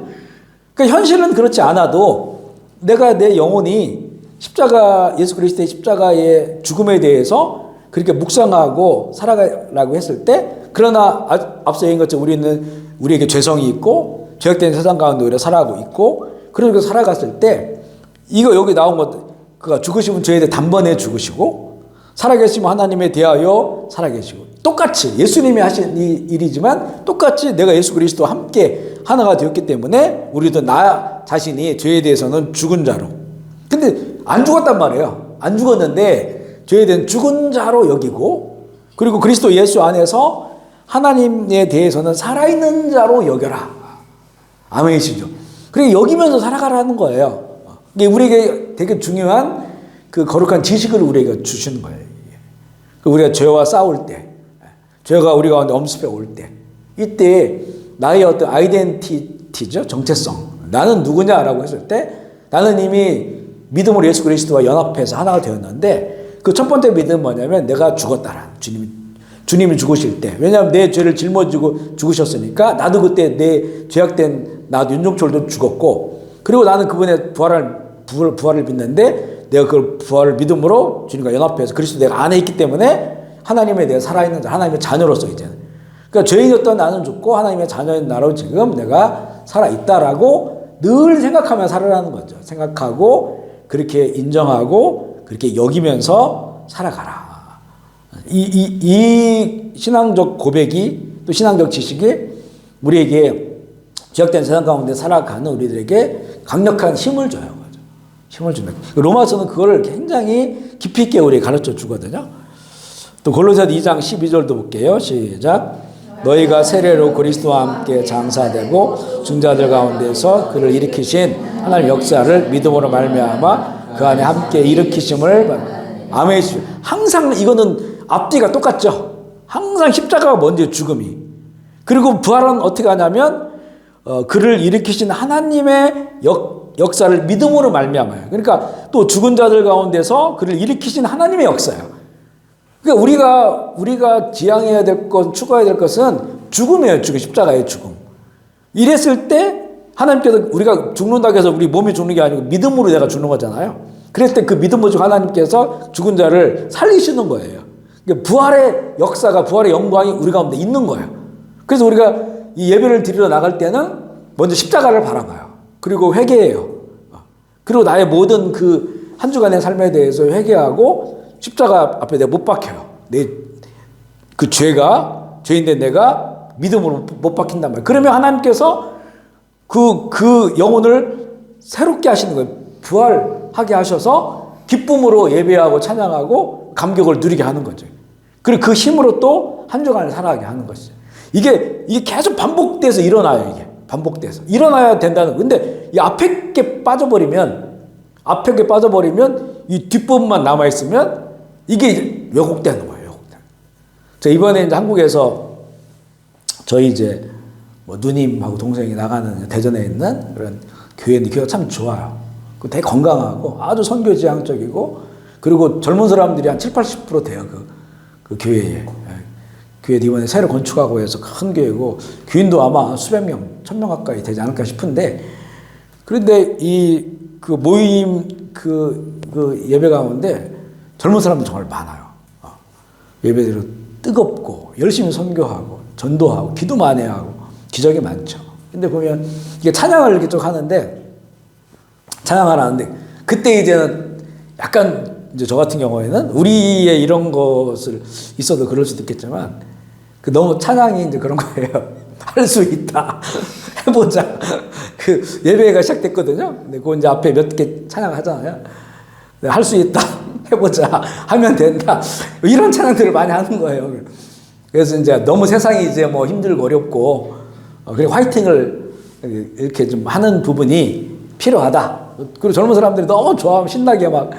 그러니까 현실은 그렇지 않아도 내가 내 영혼이 십자가, 예수 그리스도의 십자가의 죽음에 대해서 그렇게 묵상하고 살아가라고 했을 때, 그러나 앞서 얘기한 것처럼 우리에게 죄성이 있고 죄악된 세상 가운데 오히려 살아가고 있고, 그러고 살아갔을 때 이거 여기 나온 것, 그가 죽으시면 죄에 대해 단번에 죽으시고 살아계시면 하나님에 대하여 살아계시고, 똑같이 예수님이 하신 이 일이지만 똑같이 내가 예수 그리스도와 함께 하나가 되었기 때문에 우리도 나 자신이 죄에 대해서는 죽은 자로. 근데 안 죽었단 말이에요. 안 죽었는데 죄에 대한 죽은 자로 여기고, 그리고 그리스도 예수 안에서 하나님에 대해서는 살아있는 자로 여겨라. 아멘이시죠? 그래 여기면서 살아가라는 거예요. 이게 우리에게 되게 중요한 그 거룩한 지식을 우리에게 주시는 거예요. 우리가 죄와 싸울 때, 죄가 우리 가운데 엄습해 올 때, 이때 나의 어떤 아이덴티티죠, 정체성, 나는 누구냐라고 했을 때, 나는 이미 믿음으로 예수 그리스도와 연합해서 하나가 되었는데, 그 첫 번째 믿음은 뭐냐면 내가 죽었다라는, 주님이 죽으실 때, 왜냐하면 내 죄를 짊어지고 죽으셨으니까 나도 그때 내 죄악된 나도 윤종철도 죽었고, 그리고 나는 그분의 부활을 믿는데 내가 그 부활을 믿음으로 주님과 연합해서 그리스도 내가 안에 있기 때문에 하나님에 대해 살아있는 자, 하나님의 자녀로서 이제는, 그러니까 죄인이었던 나는 죽고 하나님의 자녀인 나로 지금 내가 살아있다라고 늘 생각하며 살아라는 거죠. 생각하고 그렇게 인정하고 그렇게 여기면서 살아가라. 이 신앙적 고백이, 또 신앙적 지식이 우리에게 죄악된 세상 가운데 살아가는 우리들에게 강력한 힘을 줘요. 힘을 준다. 로마서는 그걸 굉장히 깊이 있게 우리에게 가르쳐 주거든요. 또 골로새서 2장 12절도 볼게요. 시작. 너희가 세례로 그리스도와 함께 장사되고 중자들 가운데서 그를 일으키신 하나님 역사를 믿음으로 말미암아 그 안에 함께 일으키심을. 아멘. 항상 이거는 앞뒤가 똑같죠. 항상 십자가가 먼저 죽음이. 그리고 부활은 어떻게 하냐면 그를 일으키신 하나님의 역사를 믿음으로 말미암아요. 그러니까 또 죽은 자들 가운데서 그를 일으키신 하나님의 역사예요. 그러니까 우리가 지향해야 될 것, 추구해야 될 것은 죽음이에요. 죽음, 십자가의 죽음. 이랬을 때 하나님께서 우리가 죽는다고 해서 우리 몸이 죽는 게 아니고 믿음으로 내가 죽는 거잖아요. 그랬을 때 그 믿음으로 하나님께서 죽은 자를 살리시는 거예요. 그러니까 부활의 역사가, 부활의 영광이 우리 가운데 있는 거예요. 그래서 우리가 이 예배를 드리러 나갈 때는 먼저 십자가를 바라봐요. 그리고 회개해요. 그리고 나의 모든 그 한 주간의 삶에 대해서 회개하고 십자가 앞에 내가 못 박혀요. 내 그 죄인된 내가 믿음으로 못 박힌단 말이에요. 그러면 하나님께서 그 영혼을 새롭게 하시는 거예요. 부활하게 하셔서 기쁨으로 예배하고 찬양하고 감격을 누리게 하는 거죠. 그리고 그 힘으로 또 한 주간을 살아가게 하는 것이죠. 이게 계속 반복돼서 일어나요. 이게 반복돼서 일어나야 된다는. 근데 이 앞에 게 빠져버리면 이 뒷부분만 남아 있으면 이게 왜곡되는 거예요. 제가 이번에 이제 한국에서 저희 이제 누님하고 동생이 나가는 대전에 있는 그런 교회인데, 교회가 참 좋아요. 되게 건강하고 아주 선교지향적이고, 그리고 젊은 사람들이 한 70-80% 돼요. 그 교회에. 교회도 이번에 새로 건축하고 해서 큰 교회고 교인도 아마 수백 명, 1000명 가까이 되지 않을까 싶은데 그런데 이 그 모임 그 예배 가운데 젊은 사람들 정말 많아요. 예배대로 뜨겁고 열심히 선교하고 전도하고 기도 많이 하고 기적이 많죠. 근데 보면 이게 찬양을 이렇게 쭉 하는데 찬양을 하는데 그때 이제는 약간 이제 저 같은 경우에는 우리의 이런 것을 있어도 그럴 수도 있겠지만 그 너무 찬양이 이제 그런 거예요. 할 수 있다. 해보자. 그 예배가 시작됐거든요. 근데 그 이제 앞에 몇 개 찬양하잖아요. 할 수 있다. 해보자. 하면 된다. 이런 찬양들을 많이 하는 거예요. 그래서 이제 너무 세상이 이제 뭐 힘들고 어렵고 그리고 화이팅을 이렇게 좀 하는 부분이 필요하다. 그리고 젊은 사람들이 너무 좋아하면 신나게 막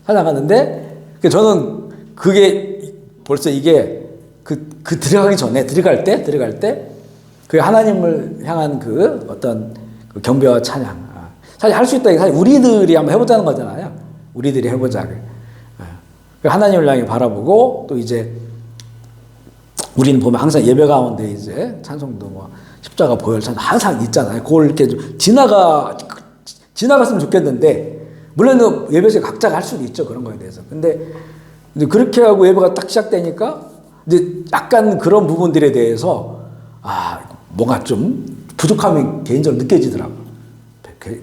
찬양하는데 저는 그게 벌써 이게 그 들어가기 전에 들어갈 때 그 하나님을 향한 그 어떤 그 경배와 찬양. 사실 할 수 있다. 사실 우리들이 한번 해보자는 거잖아요. 우리들이 해보자. 하나님을 향해 바라보고 또 이제 우리는 보면 항상 예배 가운데 이제 찬송도 뭐 십자가 보혈 찬송 항상 있잖아요. 그걸 이렇게 좀 지나갔으면 좋겠는데 물론 예배에서 각자가 할 수도 있죠. 그런 거에 대해서. 근데 이제 그렇게 하고 예배가 딱 시작되니까 이제 약간 그런 부분들에 대해서 뭔가 좀 부족함이 개인적으로 느껴지더라고요.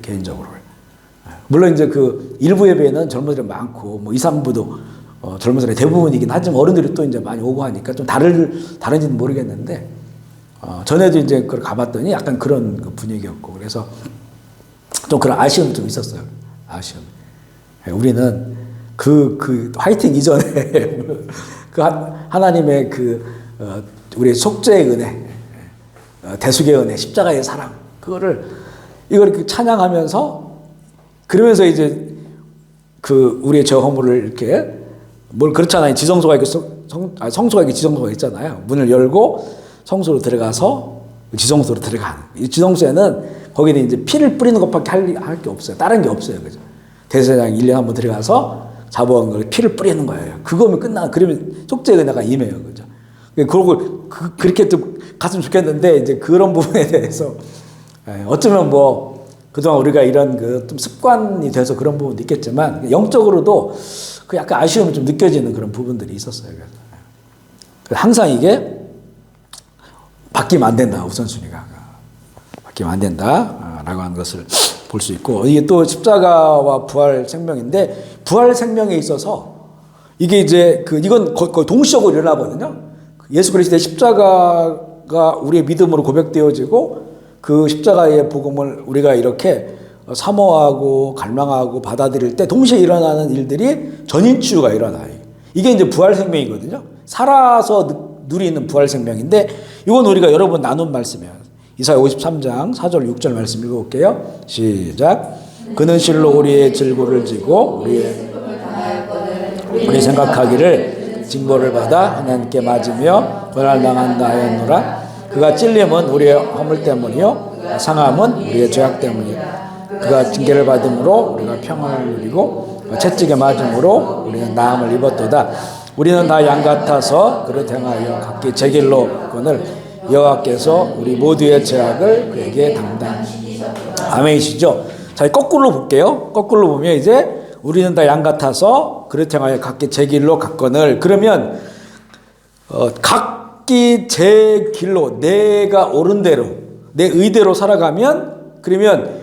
개인적으로. 물론 이제 그 일부 예배에는 젊은이들이 많고 뭐 2, 3부도 젊은이들이 대부분이긴 하지만 어른들이 또 이제 많이 오고 하니까 좀 다른지는 모르겠는데 전에도 이제 그걸 가봤더니 약간 그런 그 분위기였고 그래서 좀 그런 아쉬움이 좀 있었어요. 아쉬움. 우리는 그 화이팅 이전에 그 하나님의 우리의 속죄의 은혜, 대속의 은혜, 십자가의 사랑 이걸 이렇게 찬양하면서 그러면서 이제 우리의 죄 허물을 이렇게 뭘 그렇잖아요. 지성소가 있고 성소가 있고 지성소가 있잖아요. 문을 열고 성소로 들어가서 지성소로 들어가는. 이 지성소에는 거기는 이제 피를 뿌리는 것밖에 할 게 없어요. 다른 게 없어요. 그죠? 대제사장 1년에 한번 들어가서 잡아온 걸 피를 뿌리는 거예요. 그거면 그러면 속죄의 은혜가 임해요. 그죠? 그러고 그렇게 좀 갔으면 좋겠는데 이제 그런 부분에 대해서 어쩌면 뭐 그동안 우리가 이런 좀 습관이 돼서 그런 부분도 있겠지만 영적으로도 그 약간 아쉬움이 좀 느껴지는 그런 부분들이 있었어요. 항상 이게 바뀌면 안 된다. 우선순위가 바뀌면 안 된다라고 하는 것을 볼 수 있고 이게 또 십자가와 부활 생명인데 부활 생명에 있어서 이게 이제 이건 거의 동시적으로 일어나거든요. 예수 그리스도의 십자가가 우리의 믿음으로 고백되어지고 그 십자가의 복음을 우리가 이렇게 사모하고 갈망하고 받아들일 때 동시에 일어나는 일들이 전인치유가 일어나요. 이게 이제 부활 생명이거든요. 살아서 누리는 부활 생명인데 이건 우리가 여러 번 나눈 말씀이에요. 이사야 53장 4절 6절 말씀 읽어볼게요. 시작. 그는 실로 우리의 질고를 지고 우리 생각하기를 징벌을 받아 하나님께 맞으며 고난당한다 하였노라. 그가 찔림은 우리의 허물 때문이요 상함은 우리의 죄악 때문이요 그가 징계를 받음으로 우리가 평안을 누리고 채찍에 맞음으로 우리는 나음을 입었도다. 우리는 다 양 같아서 그릇 행하여 각기 제 길로 건을 여호와께서 우리 모두의 죄악을 그에게 담당하시니라. 아멘이시죠? 자, 거꾸로 볼게요. 거꾸로 보면 이제 우리는 다 양 같아서 그릇 행하여 각기 제 길로 갔거늘. 그러면 각기 제 길로 내가 옳은 대로 내 의대로 살아가면 그러면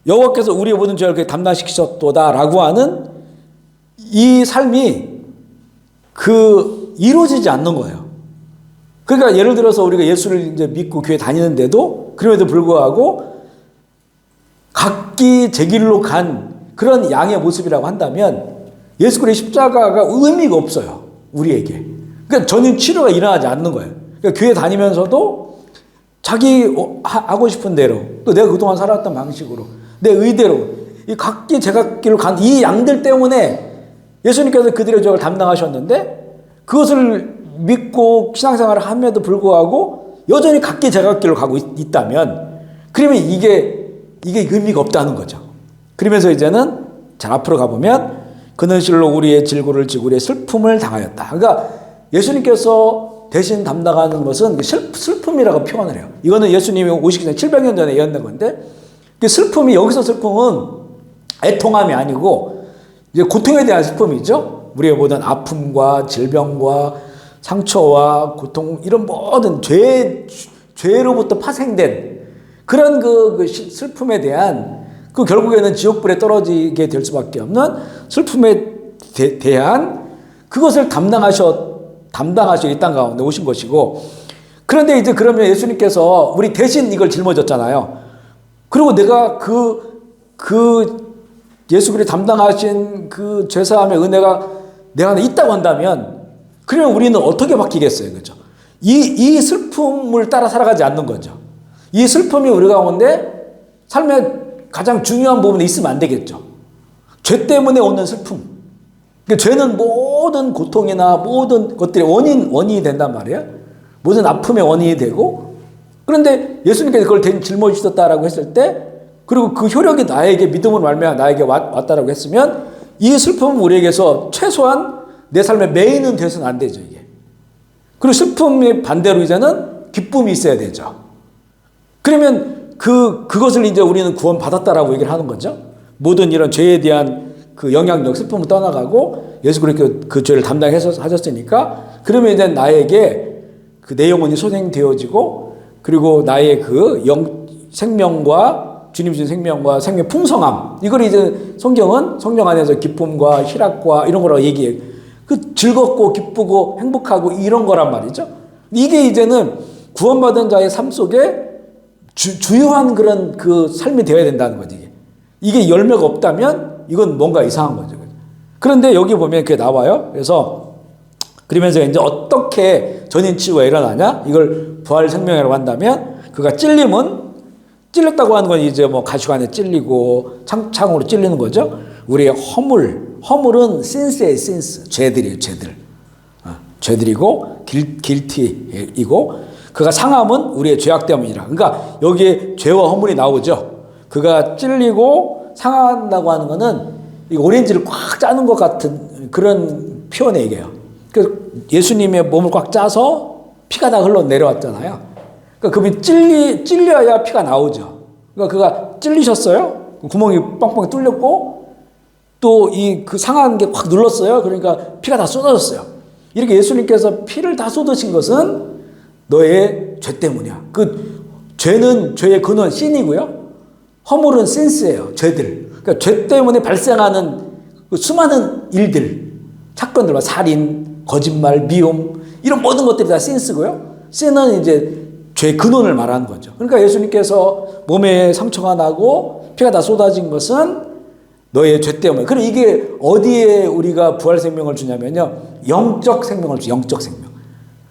여호와께서 우리의 모든 죄를 담당시키셨도다라고 하는 이 삶이 이루어지지 않는 거예요. 그러니까 예를 들어서 우리가 예수를 이제 믿고 교회 다니는데도 그럼에도 불구하고 각기 제 길로 간 그런 양의 모습이라고 한다면 예수 그리스도의 십자가가 의미가 없어요. 우리에게. 그러니까 전혀 치료가 일어나지 않는 거예요. 그러니까 교회 다니면서도 자기 하고 싶은 대로 또 내가 그동안 살았던 방식으로 내 의대로 이 각기 제각기로 간 이 양들 때문에 예수님께서 그들의 죄를 담당하셨는데 그것을 믿고 신앙생활을 함에도 불구하고 여전히 각기 제각기로 가고 있다면 그러면 이게 의미가 없다는 거죠. 그러면서 이제는 잘 앞으로 가보면 그는 실로 우리의 질고를 지고 우리의 슬픔을 당하였다. 그러니까 예수님께서 대신 담당하는 것은 슬픔이라고 표현을 해요. 이거는 예수님이 오시기 전에 700년 전에 예언된 건데, 그 슬픔이, 여기서 슬픔은 애통함이 아니고 이제 고통에 대한 슬픔이죠. 우리의 모든 아픔과 질병과 상처와 고통, 이런 모든 죄로부터 파생된 그런 그 슬픔에 대한, 그 결국에는 지옥불에 떨어지게 될 수밖에 없는 슬픔에 대한 그것을 담당하셔 이 땅 가운데 오신 것이고, 그런데 이제 그러면 예수님께서 우리 대신 이걸 짊어졌잖아요. 그리고 내가 예수 그리스도 담당하신 그 죄사함의 은혜가 내 안에 있다고 한다면, 그러면 우리는 어떻게 바뀌겠어요? 그죠? 이 슬픔을 따라 살아가지 않는 거죠. 이 슬픔이 우리 가운데 삶의 가장 중요한 부분에 있으면 안 되겠죠. 죄 때문에 오는 슬픔. 그러니까 죄는 모든 고통이나 모든 것들의 원인이 된단 말이에요. 모든 아픔의 원인이 되고, 그런데 예수님께서 그걸 짊어지셨다라고 했을 때, 그리고 그 효력이 나에게, 믿음으로 말미암아 나에게 왔다라고 했으면, 이 슬픔은 우리에게서 최소한 내 삶의 메인은 돼서는 안 되죠, 이게. 그리고 슬픔의 반대로 이제는 기쁨이 있어야 되죠. 그러면 그것을 이제 우리는 구원받았다라고 얘기를 하는 거죠. 모든 이런 죄에 대한 그 영향력, 슬픔을 떠나가고 예수 그리스도 그 죄를 담당하셨으니까, 그러면 이제 나에게 그 내 영혼이 소생되어지고, 그리고 나의 그 생명과 주님 주신 생명과 생명 풍성함, 이걸 이제 성경은 성령 안에서 기쁨과 희락과 이런 거라고 얘기해요. 그 즐겁고 기쁘고 행복하고 이런 거란 말이죠. 이게 이제는 구원받은 자의 삶 속에 주요한 그런 그 삶이 되어야 된다는 거지. 이게 열매가 없다면 이건 뭔가 이상한 거죠. 그런데 여기 보면 그게 나와요. 그러면서 이제 어떻게 전인 치유가 일어나냐? 이걸 부활 생명이라고 한다면, 그가 찔렸다고 하는 건 이제 뭐 가시관에 찔리고 창으로 찔리는 거죠. 우리의 허물은 신스예요, 신스. 죄들이에요, 죄들. 죄들이고 길티이고, 그가 상함은 우리의 죄악 때문이라. 그러니까 여기에 죄와 허물이 나오죠. 그가 찔리고 상한다고 하는 거는 이 오렌지를 꽉 짜는 것 같은 그런 표현의 얘기예요. 그 예수님의 몸을 꽉 짜서 피가 다 흘러 내려왔잖아요. 그러니까 그분이 찔려야 피가 나오죠. 그러니까 그가 찔리셨어요. 구멍이 뻥뻥 뚫렸고, 또 그 상한 게 확 눌렀어요. 그러니까 피가 다 쏟아졌어요. 이렇게 예수님께서 피를 다 쏟으신 것은 너의 죄 때문이야. 그 죄는 죄의 근원 신이고요. 허물은 신스예요. 죄들. 그러니까 죄 때문에 발생하는 그 수많은 일들, 사건들, 살인, 거짓말, 미움, 이런 모든 것들이 다 신스고요. 신은 이제 죄의 근원을 말하는 거죠. 그러니까 예수님께서 몸에 상처가 나고 피가 다 쏟아진 것은 너의 죄 때문에. 그럼 이게 어디에 우리가 부활 생명을 주냐면요, 영적 생명을 주. 영적 생명.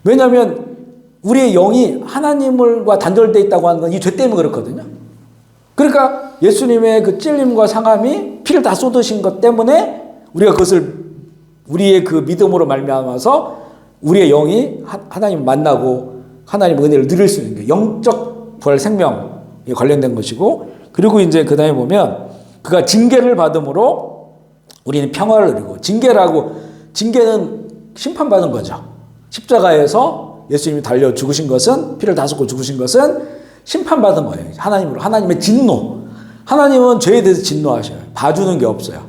왜냐하면 우리의 영이 하나님과 단절되어 있다고 하는 건 이 죄 때문에 그렇거든요. 그러니까 예수님의 그 찔림과 상함이 피를 다 쏟으신 것 때문에 우리가 그것을 우리의 그 믿음으로 말미암아서 우리의 영이 하나님을 만나고 하나님 은혜를 누릴 수 있는 게 영적 부활 생명에 관련된 것이고, 그리고 이제 그 다음에 보면 그가 징계를 받음으로 우리는 평화를 누리고, 징계는 심판받은 거죠. 십자가에서 예수님이 달려 죽으신 것은, 피를 다 쏟고 죽으신 것은 심판받은 거예요. 하나님의 진노. 하나님은 죄에 대해서 진노하셔요. 봐주는 게 없어요.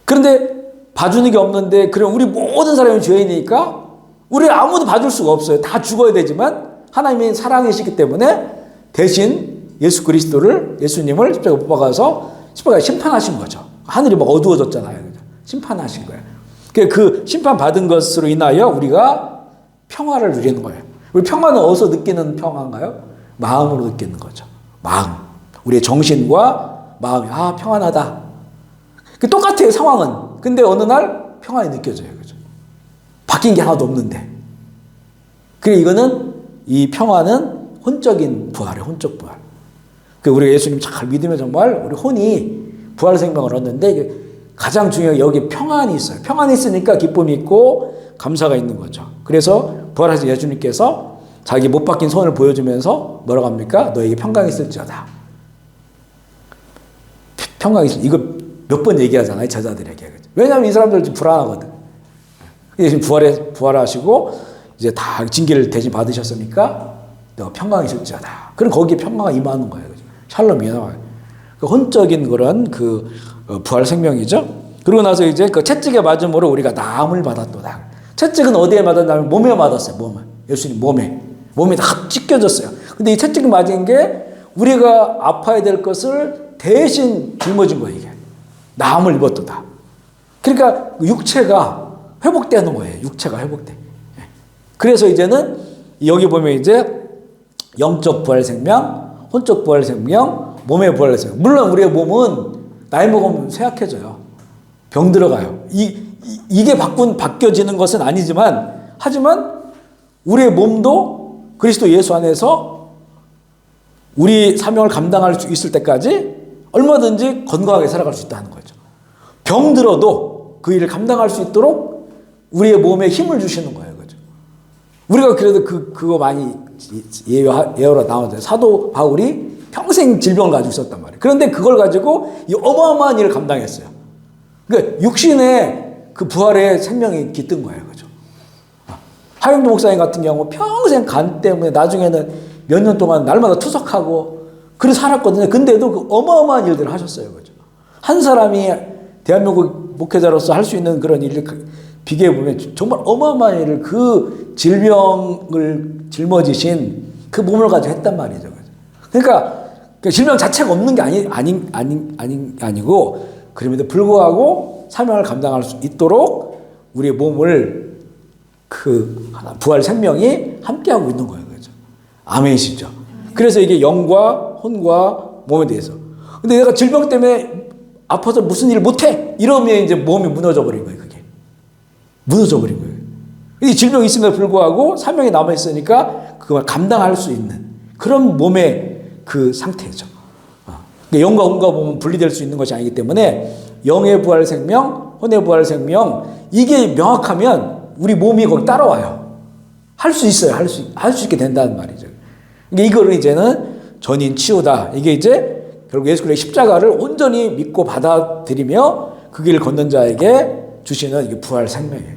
그런데 봐주는 게 없는데, 그럼 우리 모든 사람이 죄인이니까 우리 아무도 봐줄 수가 없어요. 다 죽어야 되지만 하나님이 사랑이시기 때문에 대신 예수님을 십자가에 못 박아서 십자가에 심판하신 거죠. 하늘이 막 어두워졌잖아요. 심판하신 거예요. 그 심판받은 것으로 인하여 우리가 평화를 누리는 거예요. 우리 평화는 어디서 느끼는 평화인가요? 마음으로 느끼는 거죠. 마음. 우리의 정신과 마음이, 평안하다. 똑같아요, 상황은. 근데 어느 날 평안이 느껴져요. 그죠? 바뀐 게 하나도 없는데. 그래, 이 평화는 혼적인 부활이에요, 혼적 부활. 우리 예수님 잘 믿으면 정말 우리 혼이 부활 생명을 얻는데, 가장 중요한 여기 평안이 있어요. 평안이 있으니까 기쁨이 있고 감사가 있는 거죠. 그래서 부활하신 예수님께서 자기 못 박힌 손을 보여주면서 뭐라고 합니까? 너에게 평강이 있을지어다. 평강이 있을, 이거 몇 번 얘기하잖아요, 제자들에게. 왜냐하면 이 사람들 지금 불안하거든. 예수님 부활하시고 이제 다 징계를 대신 받으셨으니까 너가 평강이 있을지어다. 그럼 거기에 평강이 임하는 거예요. 그죠? 샬롬이 나와요. 그 혼적인 그런 그 부활 생명이죠. 그러고 나서 이제 그 채찍에 맞음으로 우리가 나음을 받았도다. 채찍은 어디에 맞았냐면 몸에 맞았어요. 몸에. 예수님 몸에 다 찢겨졌어요. 근데 이 채찍이 맞은 게 우리가 아파야 될 것을 대신 짊어진 거예요. 이게 나음을 입었도다. 그러니까 육체가 회복되는 거예요. 육체가 회복돼. 그래서 이제는 여기 보면 이제 영적 부활 생명, 혼적 부활 생명, 몸의 부활 생명. 물론 우리의 몸은 나이 먹으면 쇠약해져요. 병 들어가요. 이게 바뀌어지는 것은 아니지만, 하지만 우리의 몸도 그리스도 예수 안에서 우리 사명을 감당할 수 있을 때까지 얼마든지 건강하게 살아갈 수 있다는 거죠. 병 들어도 그 일을 감당할 수 있도록 우리의 몸에 힘을 주시는 거예요. 그죠? 우리가 그래도 그거 많이 예어로 나오죠. 사도 바울이 평생 질병을 가지고 있었단 말이에요. 그런데 그걸 가지고 이 어마어마한 일을 감당했어요. 그러니까 육신의 그 부활의 생명이 깃든 거예요. 그죠? 하영도 목사님 같은 경우 평생 간 때문에 나중에는 몇 년 동안 날마다 투석하고 그래 살았거든요. 근데도 그 어마어마한 일들을 하셨어요. 그죠? 한 사람이 대한민국 목회자로서 할 수 있는 그런 일을 비교해 보면 정말 어마어마한 일을 그 질병을 짊어지신 그 몸을 가지고 했단 말이죠. 그러니까 그 질병 자체가 없는 게 아니고 그럼에도 불구하고 사명을 감당할 수 있도록 우리의 몸을 그 부활 생명이 함께하고 있는 거예요. 그죠? 아멘이시죠? 그래서 이게 영과 혼과 몸에 대해서. 근데 내가 질병 때문에 아파서 무슨 일을 못해! 이러면 이제 몸이 무너져 버린 거예요. 그게. 무너져 버린 거예요. 이 질병이 있음에도 불구하고 사명이 남아있으니까 그걸 감당할 수 있는 그런 몸의 그 상태죠. 영과 혼과 몸은 분리될 수 있는 것이 아니기 때문에 영의 부활 생명, 혼의 부활 생명 이게 명확하면 우리 몸이 거기 따라와요. 할 수 있어요. 할 수 있게 된다는 말이죠. 이거를 이제는 전인 치유다. 이게 이제 결국 예수 그리스도의 십자가를 온전히 믿고 받아들이며 그 길을 걷는 자에게 주시는 이게 부활 생명이에요.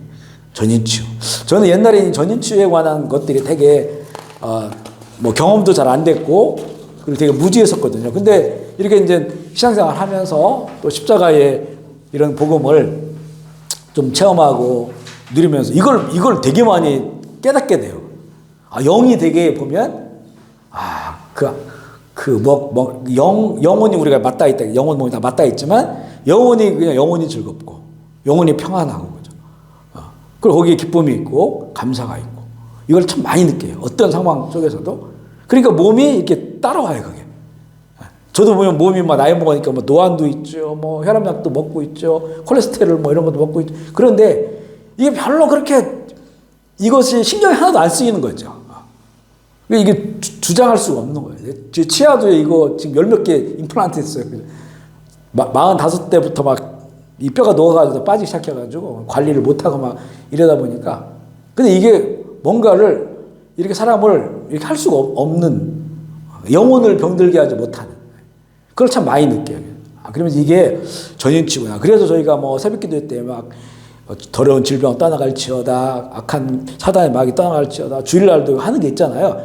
전인 치유. 저는 옛날에 전인 치유에 관한 것들이 되게 뭐 경험도 잘 안 됐고 그리고 되게 무지했었거든요. 근데 이렇게 이제 신앙생활 하면서 또 십자가의 이런 복음을 좀 체험하고 누리면서 이걸 되게 많이 깨닫게 돼요. 영이 되게 보면 영혼이 우리가 맞닿아 있다. 영혼 몸이 다 맞닿아 있지만 영혼이 그냥 영혼이 즐겁고 영혼이 평안하고 그죠. 그리고 거기에 기쁨이 있고 감사가 있고 이걸 참 많이 느껴요. 어떤 상황 속에서도. 그러니까 몸이 이렇게 따라와요. 그게. 저도 보면 몸이 막 나이 먹으니까 뭐 노안도 있죠. 뭐 혈압약도 먹고 있죠. 콜레스테롤 뭐 이런 것도 먹고 있죠. 그런데 이게 별로 그렇게 이것이 신경이 하나도 안 쓰이는 거죠. 이게 주장할 수가 없는 거예요. 제 치아도 이거 지금 열 몇 개 임플란트 했어요. 45대부터 막 이 뼈가 녹아가지고 빠지기 시작해가지고 관리를 못하고 막 이러다 보니까. 근데 이게 뭔가를 이렇게 사람을 이렇게 할 수가 없는 영혼을 병들게 하지 못하는 그걸 참 많이 느껴요. 그러면서 이게 전인치구나. 그래서 저희가 뭐 새벽기도 때 막 더러운 질병 떠나갈지어다, 악한 사단의 마귀 떠나갈지어다, 주일날도 하는 게 있잖아요.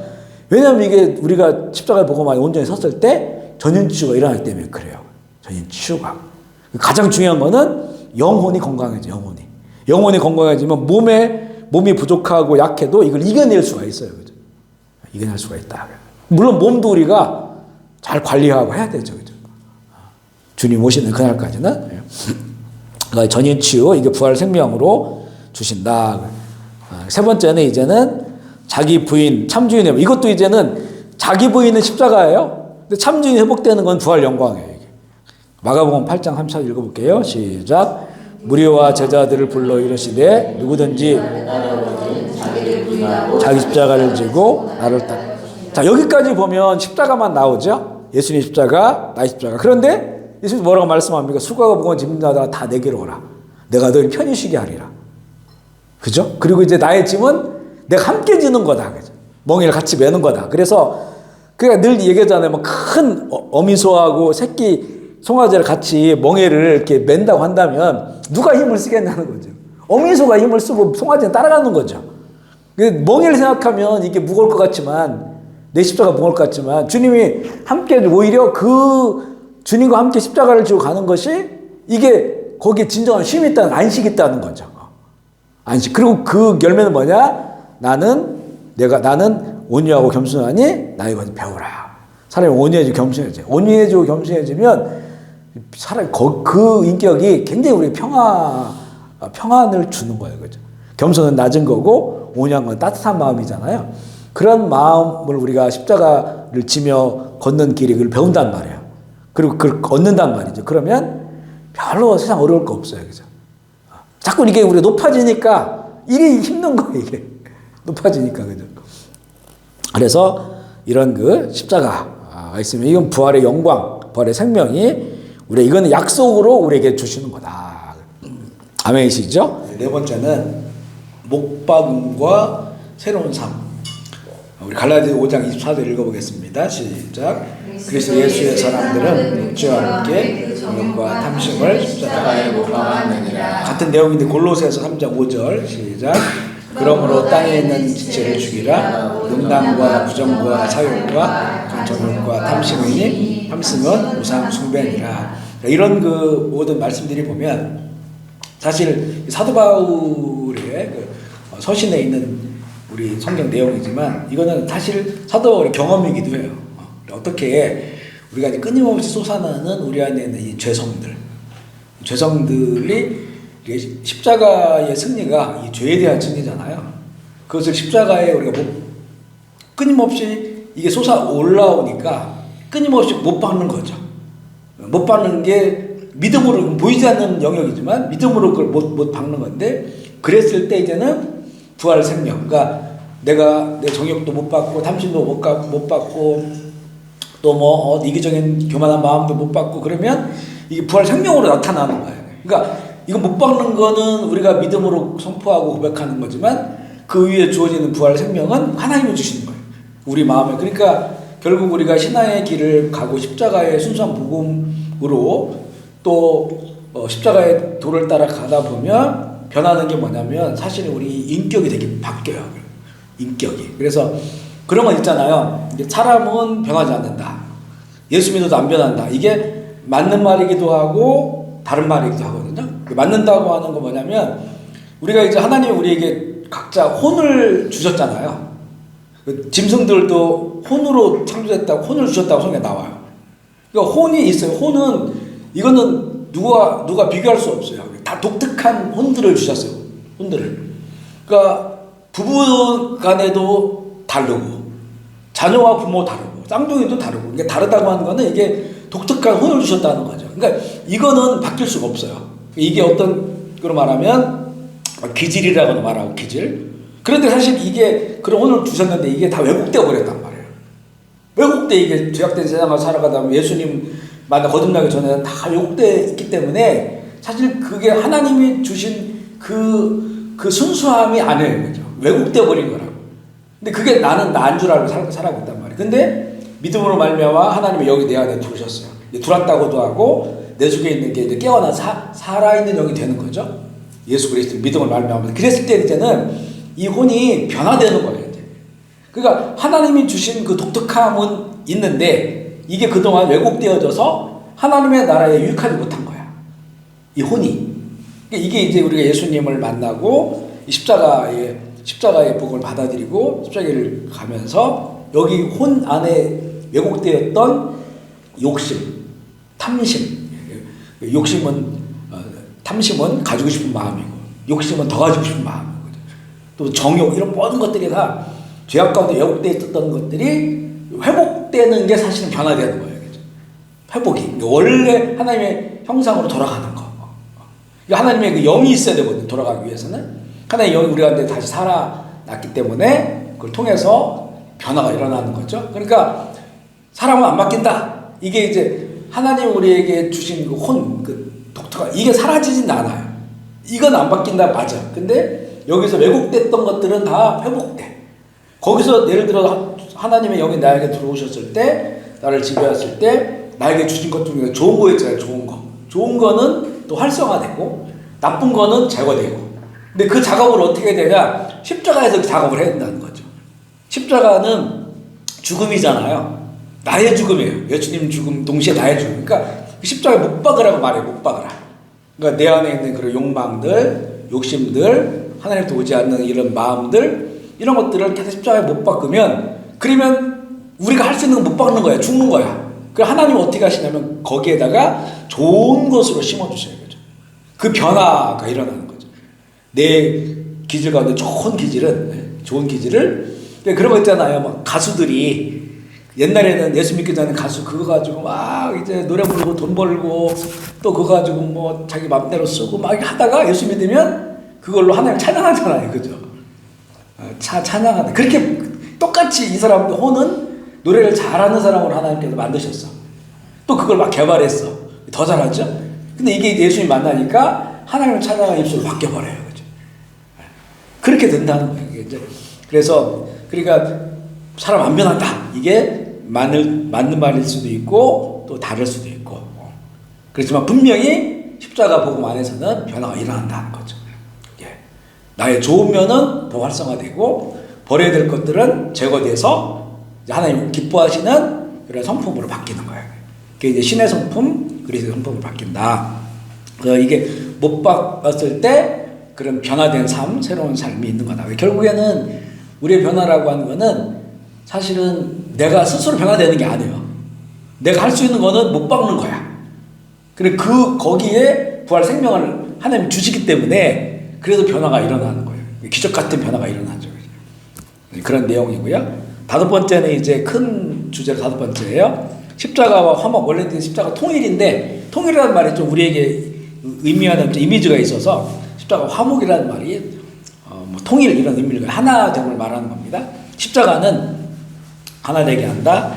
왜냐하면 이게 우리가 십자가의 복음만에 온전히 섰을 때 전인치유가 일어나기 때문에 그래요. 전인치유가. 가장 중요한 거는 영혼이 건강해져. 영혼이 건강해지면 몸이 부족하고 약해도 이걸 이겨낼 수가 있어요. 그죠? 이겨낼 수가 있다. 물론 몸도 우리가 잘 관리하고 해야 되죠. 그죠? 주님 오시는 그날까지는. 그러니까 전인치유, 이게 부활 생명으로 주신다. 세 번째는 이제는 자기 부인, 참주인 회복. 이것도 이제는 자기 부인은 십자가예요. 근데 참주인 회복되는 건 부활 영광이에요. 이게. 마가복음 8장 34절 읽어볼게요. 시작. 무리와 제자들을 불러 이르시되 누구든지 자기 십자가를 지고 나를 따라. 자, 여기까지 보면 십자가만 나오죠. 예수님 십자가, 나의 십자가. 그런데 예수님 뭐라고 말씀합니까? 수고하고 무거운 짐진 자들아 다 내게로 오라. 내가 너희 편히 쉬게 하리라. 그죠? 그리고 이제 나의 짐은 내가 함께 지는 거다. 그죠? 멍에를 같이 매는 거다. 그래서 그가 늘 얘기하잖아요. 뭐 큰 어미소하고 새끼 송아지를 같이 멍에를 이렇게 맨다고 한다면 누가 힘을 쓰겠냐는 거죠. 어미소가 힘을 쓰고 송아지는 따라가는 거죠. 멍에를 생각하면 이게 무거울 것 같지만, 내 십자가 무거울 것 같지만, 주님이 함께 오히려 그 주님과 함께 십자가를 지고 가는 것이 이게 거기에 진정한 쉼이 있다는, 안식이 있다는 거죠. 안식. 그리고 그 열매는 뭐냐? 나는 온유하고 겸손하니 나의 것을 배우라. 사람이 온유해지고 겸손해져. 온유해지고 겸손해지면 사람 그 인격이 굉장히 우리 평안을 주는 거예요, 그죠? 겸손은 낮은 거고 온유한 건 따뜻한 마음이잖아요. 그런 마음을 우리가 십자가를 지며 걷는 길이 그걸 배운단 말이에요. 그리고 그걸 얻는단 말이죠. 그러면 별로 세상 어려울 거 없어요, 그죠? 자꾸 이게 우리가 높아지니까 일이 힘든 거예요, 이게. 높아지니까, 그죠? 그래서 이런 그 십자가가 있으면 이건 부활의 영광, 부활의 생명이 우리 이거는 약속으로 우리에게 주시는 거다. 아멘이시죠? 네 번째는 목박음과 새로운 삶. 우리 갈라디아 5장 24절 읽어보겠습니다. 시작. 그리스도 예수의 사람들은 육체와 함께 정욕과 탐심을 십자가에 못 박았느니라. 같은 내용인데 골로새서 3장 5절 시작. 그러므로 땅에 있는 지체를 죽이라. 음란과 부정과 사욕과 정욕과 탐심이니 탐심은 우상 숭배니라. 이런 그 모든 말씀들이 보면 사실 사도 바울의 그 서신에 있는 우리 성경 내용이지만 이거는 사실 사도 바울의 경험이기도 해요. 어떻게 우리가 이제 끊임없이 솟아나는 우리 안에 있는 이 죄성들이 십자가의 승리가 이 죄에 대한 승리잖아요. 그것을 십자가에 우리가 끊임없이 이게 솟아 올라오니까 끊임없이 못 박는 거죠. 못 박는 게 믿음으로 보이지 않는 영역이지만 믿음으로 그걸 못 박는 건데, 그랬을 때 이제는 부활 생명. 그러니까 내가 내 정욕도 못 받고 탐심도 못 받고 또 뭐 이기적인 교만한 마음도 못 받고 그러면 이게 부활 생명으로 나타나는 거예요. 그러니까 이거 못 받는 거는 우리가 믿음으로 선포하고 고백하는 거지만 그 위에 주어지는 부활 생명은 하나님이 주시는 거예요. 우리 마음에. 그러니까 결국 우리가 신앙의 길을 가고 십자가의 순수한 복음으로 또 십자가의 도를 따라 가다 보면 변하는 게 뭐냐면 사실 우리 인격이 되게 바뀌어요. 인격이. 그래서 그런 거 있잖아요. 사람은 변하지 않는다. 예수 믿어도 안 변한다. 이게 맞는 말이기도 하고 다른 말이기도 하거든요. 맞는다고 하는 거 뭐냐면 우리가 이제 하나님이 우리에게 각자 혼을 주셨잖아요. 짐승들도 혼으로 창조했다고, 혼을 주셨다고 성경에 나와요. 그러니까 혼이 있어요. 혼은 이거는 누가 비교할 수 없어요. 다 독특한 혼들을 주셨어요. 혼들을. 그러니까 부부 간에도 다르고 자녀와 부모 다르고 쌍둥이도 다르고. 이게 다르다고 하는 거는 이게 독특한 혼을 주셨다는 거죠. 그러니까 이거는 바뀔 수가 없어요. 이게 어떤 그로 말하면 기질이라고 말하고 기질. 그런데 사실 이게 그런 혼을 주셨는데 이게 다 왜곡되어 버렸단 말이에요. 왜곡돼 이게 죄악된 세상을 살아가다 보면 예수님 만나 거듭나기 전에는 다 왜곡돼 있기 때문에 사실 그게 하나님이 주신 그 순수함이 아니에요. 그죠? 왜곡되어 버린 거라고. 근데 그게 나는 나인 줄 알고 살아가고 있단 말이에요. 근데 믿음으로 말미암아 하나님이 여기 내 안에 들어오셨어요. 들어왔다고도 하고 내 속에 있는 게 이제 깨어나 살아있는 영이 되는 거죠. 예수 그리스도 믿음을 말미암아. 그랬을 때 이제는 이 혼이 변화되는 거예요. 이제. 그러니까 하나님이 주신 그 독특함은 있는데 이게 그동안 왜곡되어져서 하나님의 나라에 유익하지 못한 거야. 이 혼이. 이게 이제 우리가 예수님을 만나고 이 십자가의 복음을 받아들이고 십자가를 가면서 여기 혼 안에 왜곡되었던 욕심, 탐심. 탐심은 가지고 싶은 마음이고 욕심은 더 가지고 싶은 마음이고 또 정욕 이런 모든 것들이 다 죄악 가운데 왜곡되어 있었던 것들이 회복되는 게 사실은 변화되는 거예요. 그죠? 회복이 원래 하나님의 형상으로 돌아가는 거. 하나님의 그 영이 있어야 되거든요. 돌아가기 위해서는 하나님의 영이 우리한테 다시 살아났기 때문에 그걸 통해서 변화가 일어나는 거죠. 그러니까 사람은 안 바뀐다. 이게 이제 하나님 우리에게 주신 그 혼, 그 독특한 이게 사라지진 않아요. 이건 안 바뀐다 맞아. 근데 여기서 왜곡됐던 것들은 다 회복돼. 거기서 예를 들어 하나님의 영이 나에게 들어오셨을 때, 나를 지배했을 때 나에게 주신 것 중에 좋은 거 있잖아요. 좋은 거. 좋은 거는 또 활성화되고 나쁜 거는 제거되고. 근데 그 작업을 어떻게 해야 되냐? 십자가에서 그 작업을 해야 된다는 거죠. 십자가는 죽음이잖아요. 나의 죽음이에요. 예수님 죽음 동시에 나의 죽음. 그러니까 십자가에 못 박으라고 말해요. 못 박으라. 그러니까 내 안에 있는 그런 욕망들, 욕심들, 하나님부터 오지 않는 이런 마음들, 이런 것들을 계속 십자가에 못 박으면, 그러면 우리가 할 수 있는 건 못 박는 거야. 죽는 거야. 그럼 하나님은 어떻게 하시냐면 거기에다가 좋은 것으로 심어주셔요. 그죠? 그 변화가 일어나는 거죠. 내 기질 가운데 좋은 기질을, 그런 거 있잖아요. 막 가수들이 옛날에는 예수 믿기 전에 가수 그거 가지고 막 이제 노래 부르고 돈 벌고 또 그거 가지고 뭐 자기 맘대로 쓰고 막 하다가 예수 믿으면 그걸로 하나님 찬양하잖아요. 그죠? 찬양하다. 그렇게 똑같이 이 사람들 호는 노래를 잘하는 사람으로 하나님께서 만드셨어. 또 그걸 막 개발했어. 더 잘하죠? 근데 이게 예수님 만나니까 하나님을 찬양하는 입술로 바뀌어버려요. 그죠? 그렇게 된다는 거예요. 이제 그래서 그러니까 사람 안 변한다. 이게 맞는 말일 수도 있고 또 다를 수도 있고. 그렇지만 분명히 십자가 복음 안에서는 변화가 일어난다는 거죠. 예. 나의 좋은 면은 더 활성화되고 버려야 될 것들은 제거돼서 하나님 기뻐하시는 그런 성품으로 바뀌는 거예요. 그게 이제 신의 성품, 그리스도의 성품으로 바뀐다. 이게 못 박았을 때 그런 변화된 삶, 새로운 삶이 있는 거다. 결국에는 우리의 변화라고 하는 거는 사실은 내가 스스로 변화되는 게 아니에요. 내가 할 수 있는 거는 못 박는 거야. 그래 거기에 부활 생명을 하나님 주시기 때문에 그래도 변화가 일어나는 거예요. 기적 같은 변화가 일어나죠. 그런 내용이고요. 다섯 번째는 이제 큰 주제로 다섯 번째예요. 십자가와 화목. 원래는 십자가 통일인데 통일이라는 말이 좀 우리에게 의미하는 이미지가 있어서 십자가 화목이라는 말이 뭐 통일 이런 의미를 하나됨을 말하는 겁니다. 십자가는 하나 되게 한다.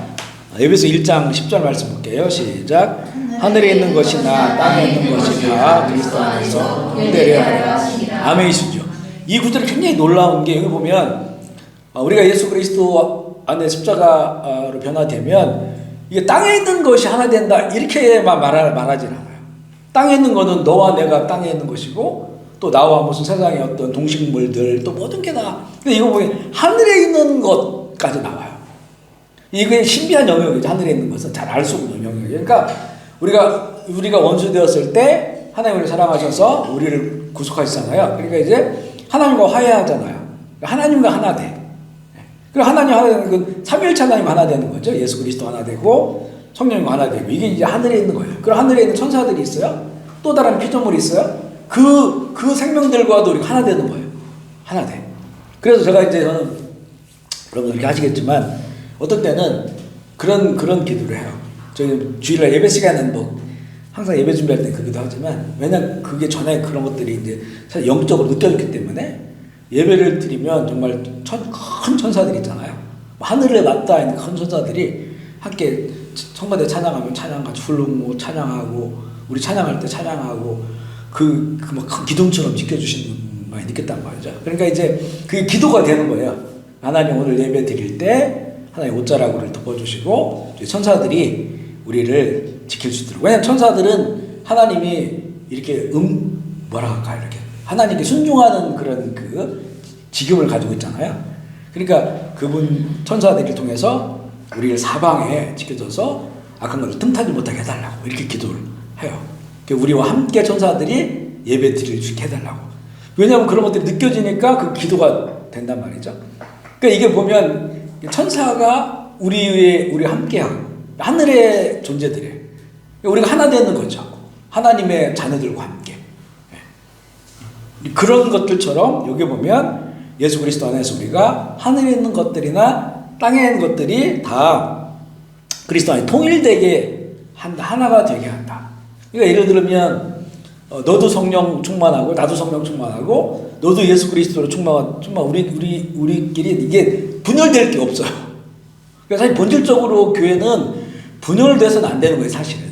에베소 1장 10절 말씀 볼게요. 시작. 하늘에 있는 것이나 땅에 있는 것이나 그리스도 안에서 형제되려 하라. 아멘이시죠. 이 구절이 굉장히 놀라운 게 여기 보면 우리가 예수 그리스도 안에 십자가로 변화되면 이게 땅에 있는 것이 하나 된다 이렇게만 말하진 않아요. 땅에 있는 거는 너와 내가 땅에 있는 것이고 또 나와 무슨 세상의 어떤 동식물들 또 모든 게 나. 근데 이거 보면 하늘에 있는 것까지 나와요. 이게 신비한 영역이죠. 하늘에 있는 것은 잘 알 수 없는 영역이에요. 그러니까 우리가 원수 되었을 때 하나님 우리를 사랑하셔서 우리를 구속하시잖아요. 그러니까 이제 하나님과 화해하잖아요. 하나님과 하나 돼. 그리고 하나님 하나 되는 건 삼위일체 하나님 하나 되는 거죠. 예수 그리스도 하나 되고 성령님 하나 되고 이게 이제 하늘에 있는 거예요. 그리고 하늘에 있는 천사들이 있어요. 또 다른 피조물이 있어요. 그 생명들과도 우리가 하나 되는 거예요. 하나 돼. 그래서 저는 여러분 이렇게 하시겠지만 어떤 때는 그런 기도를 해요. 저희 주일날 예배 시간은 뭐 항상 예배 준비할 때 그기도 하지만 왜냐면 그게 전에 그런 것들이 이제 사실 영적으로 느껴졌기 때문에 예배를 드리면 정말 큰 천사들이 있잖아요. 하늘에 낮다 있는 큰 천사들이 함께 성가대 찬양하면 찬양같이 훌륭고 찬양하고 우리 찬양할 때 찬양하고 막 큰 기둥처럼 지켜주시는 분 많이 느꼈단 말이죠. 그러니까 이제 그게 기도가 되는 거예요. 하나님 오늘 예배 드릴 때 하나님 옷자락을 덮어주시고 천사들이 우리를 지킬 수 있도록. 왜냐하면 천사들은 하나님이 이렇게 뭐라 할까요? 이렇게 하나님께 순종하는 그런 직임을 가지고 있잖아요. 그러니까 그분 천사들을 통해서 우리를 사방에 지켜줘서 악한 것을 틈타지 못하게 해달라고 이렇게 기도를 해요. 우리와 함께 천사들이 예배 드릴 수 있게 해달라고. 왜냐하면 그런 것들이 느껴지니까 그 기도가 된단 말이죠. 그러니까 이게 보면 천사가 우리 함께하고 하늘의 존재들이에요. 우리가 하나 되는 거죠. 하나님의 자녀들과 함께. 그런 것들처럼 여기 보면 예수 그리스도 안에서 우리가 하늘에 있는 것들이나 땅에 있는 것들이 다 그리스도 안에 통일되게 한다. 하나가 되게 한다. 그러니까 예를 들면 너도 성령 충만하고 나도 성령 충만하고 너도 예수 그리스도로 우리끼리 이게 분열될 게 없어요. 그러니까 사실 본질적으로 교회는 분열돼서는 안 되는 거예요. 사실은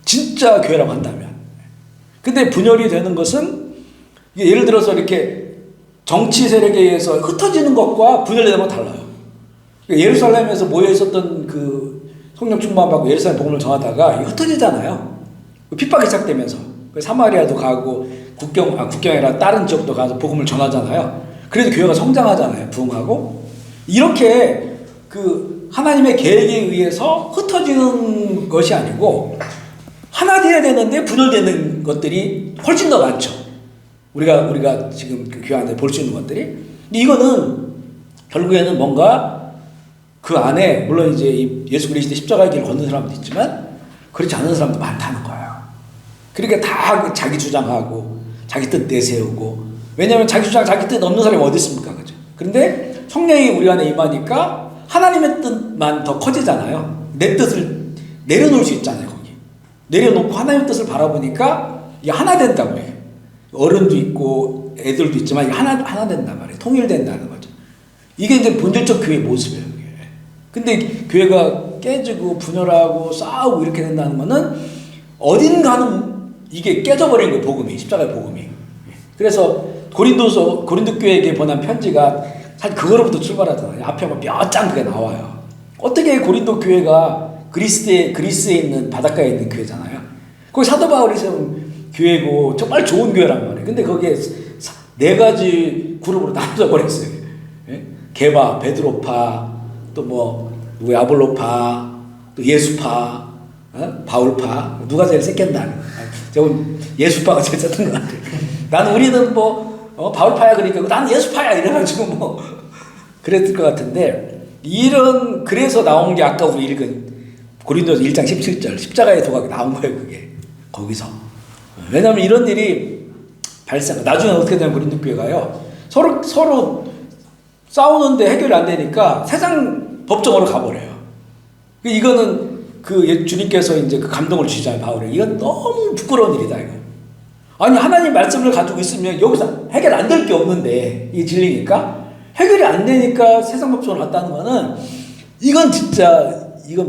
진짜 교회라고 한다면. 근데 분열이 되는 것은 예를 들어서 이렇게 정치 세력에 의해서 흩어지는 것과 분열되는 건 달라요. 그러니까 예루살렘에서 모여 있었던 그 성령 충만받고 예루살렘 복음을 전하다가 흩어지잖아요. 핍박이 시작되면서 사마리아도 가고 국경이 아니라 다른 지역도 가서 복음을 전하잖아요. 그래도 교회가 성장하잖아요. 부흥하고. 이렇게 그 하나님의 계획에 의해서 흩어지는 것이 아니고 하나 돼야 되는데 분열되는 것들이 훨씬 더 많죠. 우리가 지금 그 교회 안에 볼 수 있는 것들이. 근데 이거는 결국에는 뭔가 그 안에 물론 이제 예수 그리스도의 십자가의 길을 걷는 사람도 있지만 그렇지 않은 사람도 많다는 거예요. 그러니까 다 자기 주장하고 자기 뜻 내세우고, 왜냐하면 자기 주장 자기 뜻 없는 사람이 어디 있습니까? 그죠? 그런데 성령이 우리 안에 임하니까 하나님의 뜻만 더 커지잖아요. 내 뜻을 내려놓을 수 있잖아요. 거기 내려놓고 하나님의 뜻을 바라보니까 이게 하나 된다고 해요. 어른도 있고 애들도 있지만 이게 하나 된단 말이에요. 통일된다는 거죠. 이게 이제 본질적 교회의 모습이에요. 이게. 근데 교회가 깨지고 분열하고 싸우고 이렇게 된다는 거는 어딘가는 이게 깨져버린 거예요. 복음이, 십자가의 복음이. 그래서 고린도 교회에게 보낸 편지가 사실 그거로부터 출발하잖아요. 앞에 몇 장 그게 나와요. 어떻게 고린도 교회가 그리스에 있는 바닷가에 있는 교회잖아요. 거기 사도 바울이 세운 교회고 정말 좋은 교회란 말이에요. 근데 거기에 4가지 그룹으로 나눠져 버렸어요. 예? 게바, 베드로파, 또 뭐 아볼로파, 또 예수파, 바울파. 누가 제일 셌겠나? 저건 예수파가 제일 셌던 것 같아요. 우리는 바울파야 그러니까 나는 예수파야 이래가지고 그랬을 것 같은데, 그래서 나온 게 아까 우리 읽은 고린도서 1장 17절 십자가의 도가 나온 거예요. 그게 거기서. 왜냐하면 이런 일이 나중에 어떻게 되면 고린도 교회가요, 서로 싸우는데 해결이 안 되니까 세상 법정으로 가버려요. 이거는 주님께서 이제 그 감동을 주시잖아요, 바울에. 이건 너무 부끄러운 일이다, 이거. 아니, 하나님 말씀을 가지고 있으면 여기서 해결 안 될 게 없는데, 이게 진리니까? 해결이 안 되니까 세상 법정으로 갔다는 거는, 이건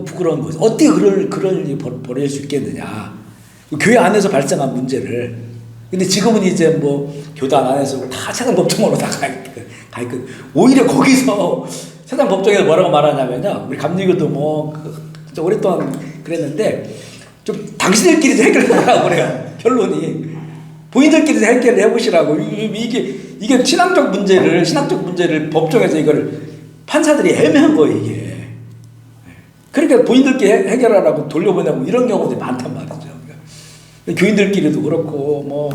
부끄러운 거죠. 어떻게 그럴 일이 벌어질 수 있겠느냐. 교회 안에서 발생한 문제를. 근데 지금은 이제 교단 안에서 다 세상 법정으로 다 가 있거든. 오히려 거기서 세상 법정에서 뭐라고 말하냐면요. 우리 감리교도 오랫동안 그랬는데, 좀 당신들끼리 해결하라고 그래요. 결론이. 본인들끼리 해결을 해보시라고. 이게 신학적 문제를 법정에서 이걸 판사들이 애매한 거예요, 이게. 그러니까 본인들끼리 해결하라고 돌려보내고 이런 경우들이 많단 말이죠. 교인들끼리도 그렇고,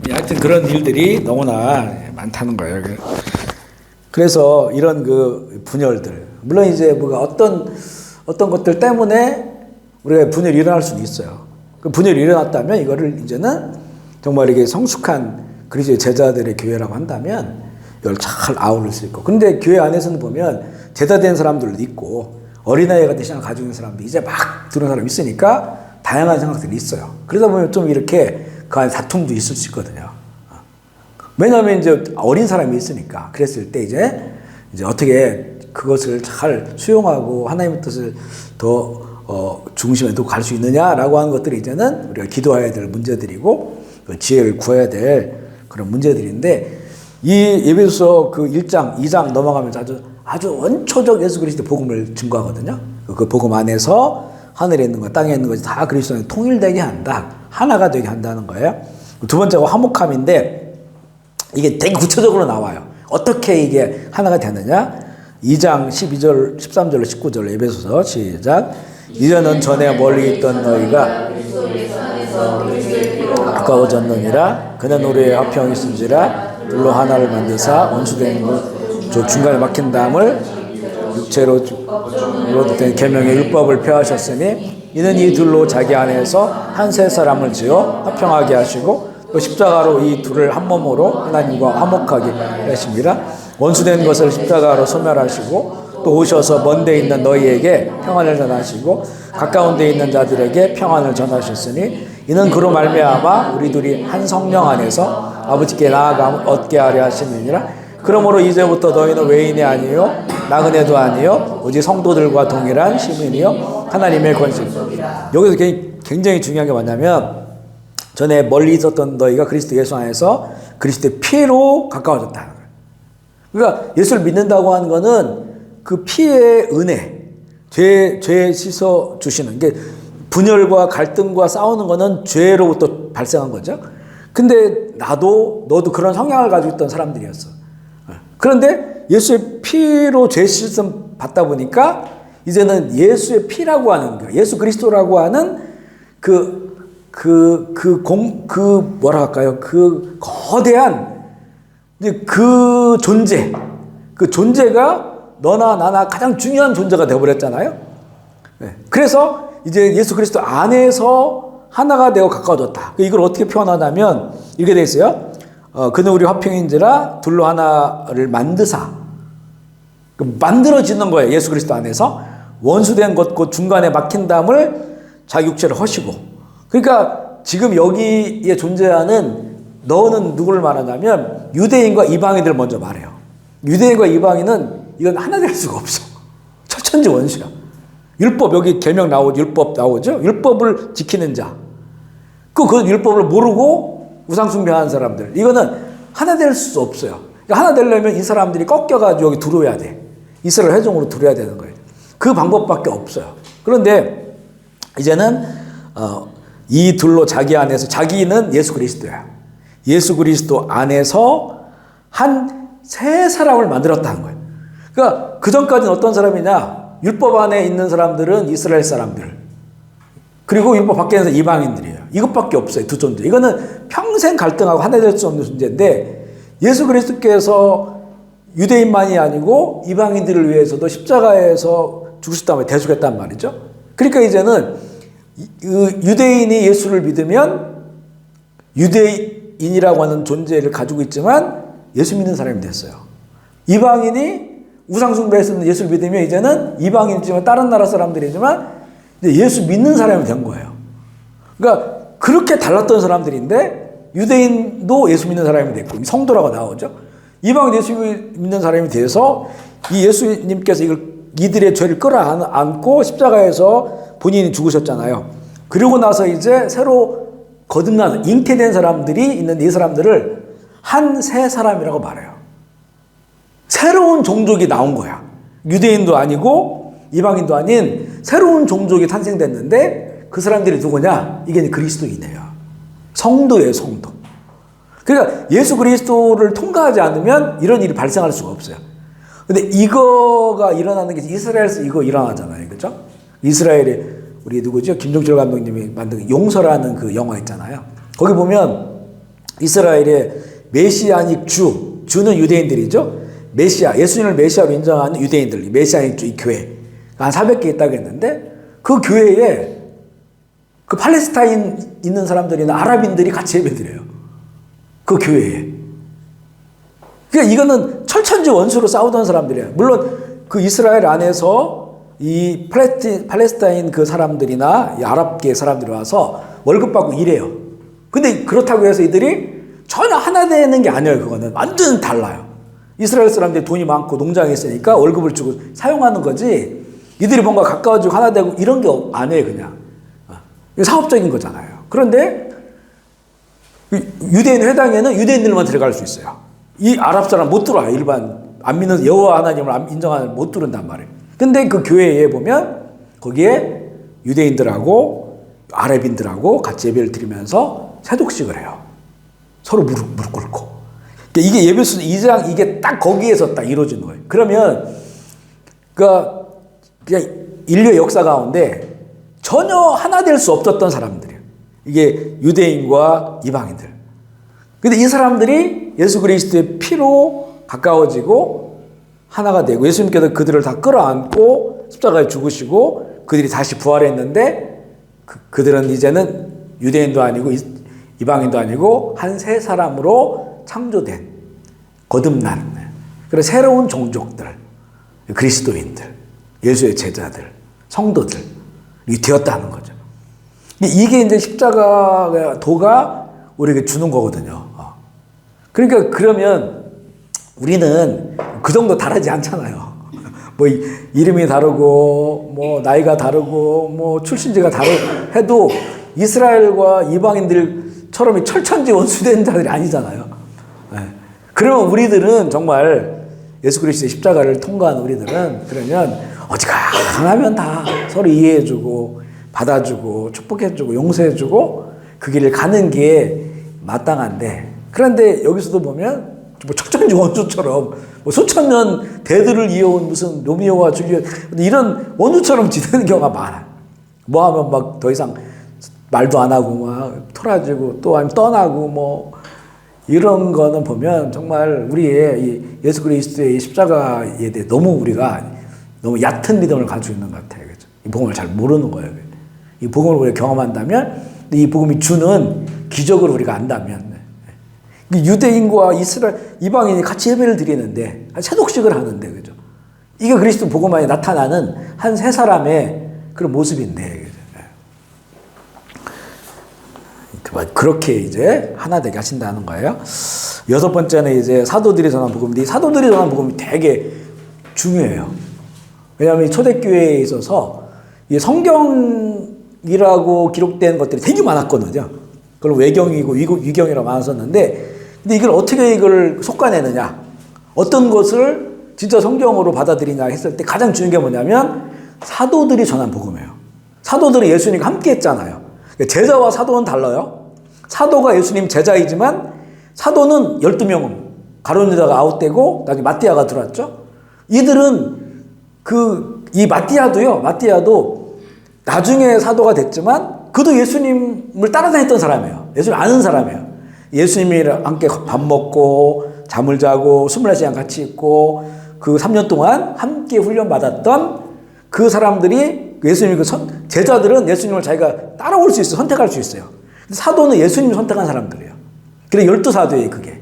하여튼 그런 일들이 너무나 많다는 거예요. 그래서 이런 분열들. 물론 이제 어떤 것들 때문에 우리가 분열이 일어날 수도 있어요. 그 분열이 일어났다면 이거를 이제는 정말 이게 성숙한 그리스도의 제자들의 교회라고 한다면 이걸 잘 아우를 수 있고. 근데 교회 안에서는 보면 제자된 사람들도 있고 어린아이 같은 신앙을 가지고 있는 사람도 이제 막 들어온 사람이 있으니까 다양한 생각들이 있어요. 그러다 보면 좀 이렇게 그 안에 다툼도 있을 수 있거든요. 왜냐하면 이제 어린 사람이 있으니까. 그랬을 때 이제 어떻게 그것을 잘 수용하고 하나님의 뜻을 더 중심에 두고 갈 수 있느냐라고 하는 것들이 이제는 우리가 기도해야 될 문제들이고 지혜를 구해야 될 그런 문제들인데, 이 에베소서 1장, 2장 넘어가면서 아주 원초적 예수 그리스도 복음을 증거하거든요. 그 복음 안에서 하늘에 있는 것, 땅에 있는 것이 다 그리스도 안에 통일되게 한다. 하나가 되게 한다는 거예요. 두 번째가 화목함인데, 이게 되게 구체적으로 나와요. 어떻게 이게 하나가 되느냐? 2장 12절, 13절로 19절 에베소서 시작. 이전은 전에 멀리 있던 너희가 가까워졌느니라. 그는 우리의 화평이 있은지라. 둘로 하나를 만드사 원수된 저 중간에 막힌 담을 육체로 된 계명의 율법을 펴하셨으니 이는 이 둘로 자기 안에서 한 세 사람을 지어 화평하게 하시고 또 십자가로 이 둘을 한 몸으로 하나님과 화목하게 하십니다. 원수된 것을 십자가로 소멸하시고 또 오셔서 먼 데 있는 너희에게 평안을 전하시고 가까운 데 있는 자들에게 평안을 전하셨으니 이는 그로 말미암아 우리 둘이 한 성령 안에서 아버지께 나아가 얻게 하려 하시느니라. 그러므로 이제부터 너희는 외인이 아니요 나그네도 아니요 오직 성도들과 동일한 시민이요 하나님의 권세. 여기서 굉장히 중요한 게 뭐냐면, 전에 멀리 있었던 너희가 그리스도 예수 안에서 그리스도의 피로 가까워졌다는 거예요. 그러니까 예수를 믿는다고 하는 거는 그 피의 은혜, 죄 씻어 주시는 게, 분열과 갈등과 싸우는 거는 죄로부터 발생한 거죠. 근데 너도 그런 성향을 가지고 있던 사람들이었어. 그런데 예수의 피로 죄 씻음 받다 보니까 이제는 예수의 피라고 하는 거야. 예수 그리스도라고 하는 뭐라 할까요? 그 거대한 그 존재가 너나 나나 가장 중요한 존재가 되어버렸잖아요. 그래서 이제 예수 그리스도 안에서 하나가 되어 가까워졌다. 이걸 어떻게 표현하냐면 이렇게 되어 있어요. 그는 우리 화평인지라 둘로 하나를 만드사. 만들어지는 거예요. 예수 그리스도 안에서. 원수된 것 곧 중간에 막힌 담을 자기 육체를 허시고. 그러니까 지금 여기에 존재하는 너는 누구를 말하냐면 유대인과 이방인들을 먼저 말해요. 유대인과 이방인은 이건 하나 될 수가 없어. 철천지 원수야. 율법 여기 계명 나오죠. 율법 나오죠. 율법을 지키는 자. 그 율법을 모르고 우상 숭배하는 사람들. 이거는 하나 될 수 없어요. 그러니까 하나 되려면 이 사람들이 꺾여가지고 여기 들어와야 돼. 이스라엘 회종으로 들어와야 되는 거예요. 그 방법밖에 없어요. 그런데 이제는 이 둘로 자기 안에서 자기는 예수 그리스도야. 예수 그리스도 안에서 한 새 사람을 만들었다는 거예요. 그러니까 그 전까지는 어떤 사람이냐? 율법 안에 있는 사람들은 이스라엘 사람들. 그리고 율법 밖에 있는 이방인들이에요. 이것밖에 없어요. 두 존재. 이거는 평생 갈등하고 하나 될 수 없는 존재인데 예수 그리스도께서 유대인만이 아니고 이방인들을 위해서도 십자가에서 죽으셨다면 대속했단 말이죠. 그러니까 이제는 유대인이 예수를 믿으면 유대인이라고 하는 존재를 가지고 있지만 예수 믿는 사람이 됐어요. 이방인이 우상숭배에서는 예수를 믿으면 이제는 이방인이지만 다른 나라 사람들이지만 이제 예수 믿는 사람이 된 거예요. 그러니까 그렇게 달랐던 사람들인데 유대인도 예수 믿는 사람이 됐고 성도라고 나오죠. 이방인 예수 믿는 사람이 돼서 이 예수님께서 이들의 죄를 끌어안고 십자가에서 본인이 죽으셨잖아요. 그리고 나서 이제 새로 거듭난 잉태된 사람들이 있는 이 사람들을 한 새 사람이라고 말해요. 새로운 종족이 나온 거야. 유대인도 아니고 이방인도 아닌 새로운 종족이 탄생됐는데 그 사람들이 누구냐? 이게 그리스도인이에요. 성도예요, 성도. 그러니까 예수 그리스도를 통과하지 않으면 이런 일이 발생할 수가 없어요. 근데 이거가 일어나는 게 이스라엘에서 이거 일어나잖아요. 그죠? 이스라엘에 우리 누구죠? 김종철 감독님이 만든 용서라는 그 영화 있잖아요. 거기 보면 이스라엘의 메시아닉 주는 유대인들이죠. 메시아, 예수님을 메시아로 인정하는 유대인들, 메시아닉 주 이 교회 한 400개 있다고 했는데 그 교회에 그 팔레스타인 있는 사람들이나 아랍인들이 같이 예배드려요. 그 교회에. 그러니까 이거는 철천지 원수로 싸우던 사람들이에요. 물론 그 이스라엘 안에서 이 팔레스타인 그 사람들이나 이 아랍계 사람들이 와서 월급 받고 일해요. 근데 그렇다고 해서 이들이 전혀 하나 되는 게 아니에요. 그거는 완전 달라요. 이스라엘 사람들이 돈이 많고 농장에 있으니까 월급을 주고 사용하는 거지 이들이 뭔가 가까워지고 하나 되고 이런 게 아니에요. 그냥 이거 사업적인 거잖아요. 그런데 유대인 회당에는 유대인들만 들어갈 수 있어요. 이 아랍 사람 못 들어와요. 일반 안 믿는 여호와 하나님을 인정하는 못 들어온단 말이에요. 근데 그 교회에 보면 거기에 유대인들하고 아랍인들하고 같이 예배를 드리면서 세독식을 해요. 서로 무릎 꿇고. 그러니까 이게 예배수 2장 이게 딱 거기에서 딱 이루어지는 거예요. 그러면 그냥 인류의 역사 가운데 전혀 하나 될 수 없었던 사람들이에요. 이게 유대인과 이방인들. 근데 이 사람들이 예수 그리스도의 피로 가까워지고 하나가 되고 예수님께서 그들을 다 끌어안고 십자가에 죽으시고 그들이 다시 부활했는데 그들은 이제는 유대인도 아니고 이방인도 아니고 한 새 사람으로 창조된 거듭난 그런 새로운 종족들 그리스도인들 예수의 제자들 성도들이 되었다는 거죠. 이게 이제 십자가 도가 우리에게 주는 거거든요. 그러니까 그러면 우리는 그 정도 다르지 않잖아요. 뭐 이름이 다르고 뭐 나이가 다르고 뭐 출신지가 다르고 해도 이스라엘과 이방인들처럼 철천지 원수된 자들이 아니잖아요. 그러면 우리들은 정말 예수 그리스도의 십자가를 통과한 우리들은 그러면 어지간하면 다 서로 이해해주고 받아주고 축복해주고 용서해주고 그 길을 가는 게 마땅한데, 그런데 여기서도 보면 뭐 척전지 원수처럼 뭐 수천 년 대들을 이어온 무슨 로미오와 줄리엣 이런 원수처럼 지내는 경우가 많아. 뭐 하면 막 더 이상 말도 안 하고 막 토라지고 또 아니면 떠나고 뭐 이런 거는 보면 정말 우리의 이 예수 그리스도의 십자가에 대해 너무 우리가 너무 얕은 믿음을 가지고 있는 것 같아요. 그죠? 이 복음을 잘 모르는 거예요. 이 복음을 우리가 경험한다면, 이 복음이 주는 기적을 우리가 안다면, 유대인과 이스라엘 이방인이 같이 예배를 드리는데 세독식을 하는데, 그죠? 이게 그리스도 복음 안에 나타나는 한 세 사람의 그런 모습인데, 그죠? 그렇게 이제 하나 되게 하신다는 거예요. 여섯 번째는 이제 사도들이 전한 복음인데, 이 사도들이 전한 복음이 되게 중요해요. 왜냐하면 초대교회에 있어서 이 성경이라고 기록된 것들이 되게 많았거든요. 그걸 외경이고 위경이라고 많았었는데, 근데 이걸 어떻게 이걸 솎아내느냐, 어떤 것을 진짜 성경으로 받아들이냐 했을 때 가장 중요한 게 뭐냐면 사도들이 전한 복음이에요. 사도들이 예수님과 함께 했잖아요. 제자와 사도는 달라요. 사도가 예수님 제자이지만 사도는 12명은 가룟 유다가 아웃되고 나중에 마띠아가 들어왔죠. 이들은 이 마띠아도 나중에 사도가 됐지만 그도 예수님을 따라다녔던 사람이에요. 예수님 아는 사람이에요. 예수님이랑 함께 밥 먹고 잠을 자고 24시간 같이 있고 그 3년 동안 함께 훈련받았던 그 사람들이 예수님 제자들은 예수님을 자기가 따라올 수 있어요. 선택할 수 있어요. 사도는 예수님을 선택한 사람들이에요. 그래 12사도예요, 그게.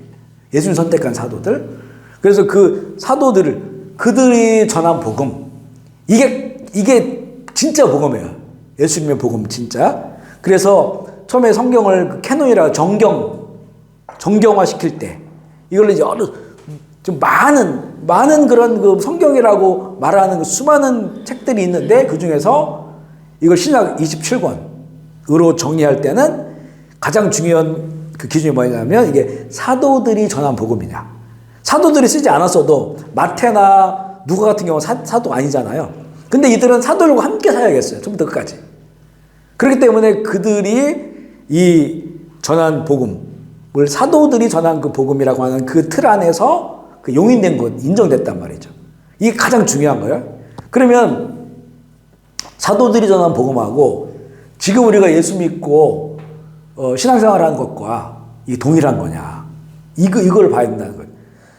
예수님 선택한 사도들. 그래서 그 사도들을 그들이 전한 복음, 이게 진짜 복음이에요. 예수님의 복음 진짜. 그래서 처음에 성경을 캐논이라 정경화 시킬 때 이걸 이제 좀 많은 그런 그 성경이라고 말하는 그 수많은 책들이 있는데 그 중에서 이걸 신약 27권으로 정리할 때는 가장 중요한 그 기준이 뭐냐면 이게 사도들이 전한 복음이냐. 사도들이 쓰지 않았어도 마태나 누가 같은 경우는 사도가 아니잖아요. 근데 이들은 사도들과 함께 살아야겠어요. 처음부터 끝까지. 그렇기 때문에 그들이 이 전한 복음을 사도들이 전한 그 복음이라고 하는 그 틀 안에서 그 용인된 것, 인정됐단 말이죠. 이게 가장 중요한 거예요. 그러면 사도들이 전한 복음하고 지금 우리가 예수 믿고 신앙생활 하는 것과 이게 동일한 거냐. 이걸 봐야 된다는 거예요.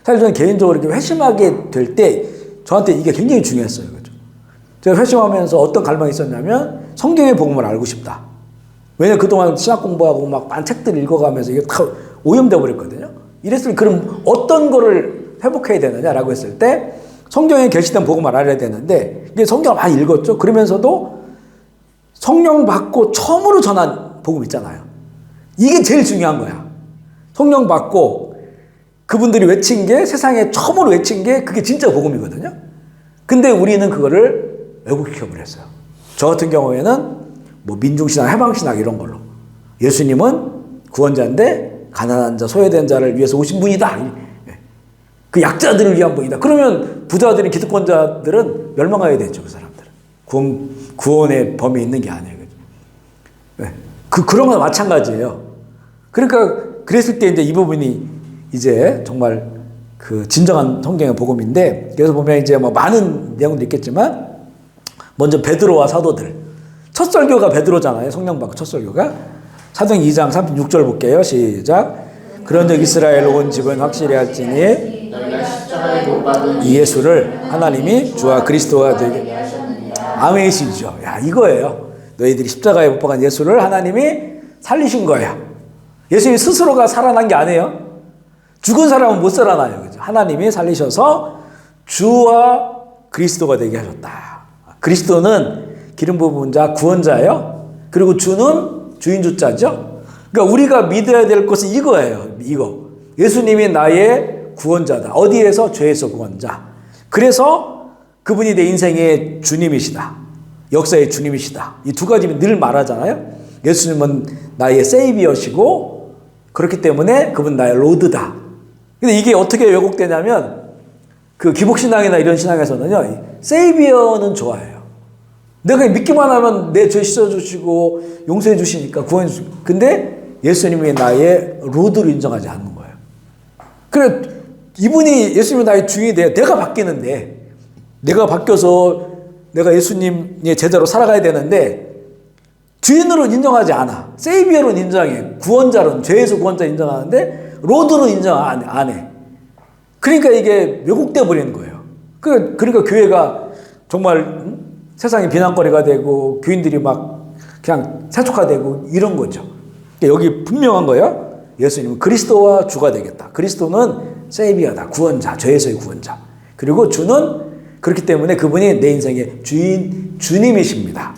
사실 저는 개인적으로 이렇게 회심하게 될 때 저한테 이게 굉장히 중요했어요. 그죠? 제가 회심하면서 어떤 갈망이 있었냐면 성경의 복음을 알고 싶다. 왜냐면 그동안 신학 공부하고 막 많은 책들 읽어가면서 이게 다 오염돼 버렸거든요. 이랬을 때 그럼 어떤 거를 회복해야 되느냐라고 했을 때 성경에 계시된 복음을 알아야 되는데 이게 성경을 많이 읽었죠. 그러면서도 성령 받고 처음으로 전한 복음 있잖아요. 이게 제일 중요한 거야. 성령 받고 그분들이 외친 게 세상에 처음으로 외친 게 그게 진짜 복음이거든요. 근데 우리는 그거를 왜곡시켜버렸어요. 저 같은 경우에는 뭐 민중신학, 해방신학 이런 걸로 예수님은 구원자인데 가난한 자, 소외된 자를 위해서 오신 분이다. 그 약자들을 위한 분이다. 그러면 부자들이 기득권자들은 멸망해야 되죠. 그 사람들은. 구원의 범위에 있는 게 아니에요. 그런 건 마찬가지예요. 그러니까 그랬을 때 이제 이 부분이 이제 정말 그 진정한 성경의 복음인데, 그래서 보면 이제 뭐 많은 내용도 있겠지만 먼저 베드로와 사도들. 첫 설교가 베드로잖아요. 성령 받고 첫 설교가. 사도행 2장 36절 볼게요. 시작. 그런즉 이스라엘 온 집은 확실히 할지니 이 예수를 하나님이 주와 그리스도가 되게 아멘이시죠. 야, 이거예요. 너희들이 십자가에 못 박은 예수를 하나님이 살리신 거야. 예수님 스스로가 살아난 게 아니에요. 죽은 사람은 못 살아나요. 그죠? 하나님이 살리셔서 주와 그리스도가 되게 하셨다. 그리스도는 기름 부은 자, 구원자예요. 그리고 주는 주인 주자죠. 그러니까 우리가 믿어야 될 것은 이거예요. 이거. 예수님이 나의 구원자다. 어디에서? 죄에서 구원자. 그래서 그분이 내 인생의 주님이시다. 역사의 주님이시다. 이 두 가지는 늘 말하잖아요. 예수님은 나의 세이비어시고 그렇기 때문에 그분 나의 로드다. 근데 이게 어떻게 왜곡되냐면 그 기복신앙이나 이런 신앙에서는요. 세이비어는 좋아해요. 내가 믿기만 하면 내 죄 씻어주시고 용서해 주시니까 구원해 주시고. 근데 예수님이 나의 로드를 인정하지 않는 거예요. 그래, 이분이 예수님이 나의 주인이 돼. 내가 바뀌는데, 내가 바뀌어서 내가 예수님의 제자로 살아가야 되는데, 주인으로 인정하지 않아. 세이비어로 인정해. 구원자로는, 죄에서 구원자 인정하는데, 로드로 인정 안 해. 그러니까 이게 왜곡돼 버리는 거예요. 그러니까 교회가 정말 세상의 비난거리가 되고, 교인들이 막 그냥 세속화되고 이런 거죠. 여기 분명한 거예요. 예수님은 그리스도와 주가 되겠다. 그리스도는 세이비어다. 구원자, 죄에서의 구원자. 그리고 주는 그렇기 때문에 그분이 내 인생의 주님이십니다.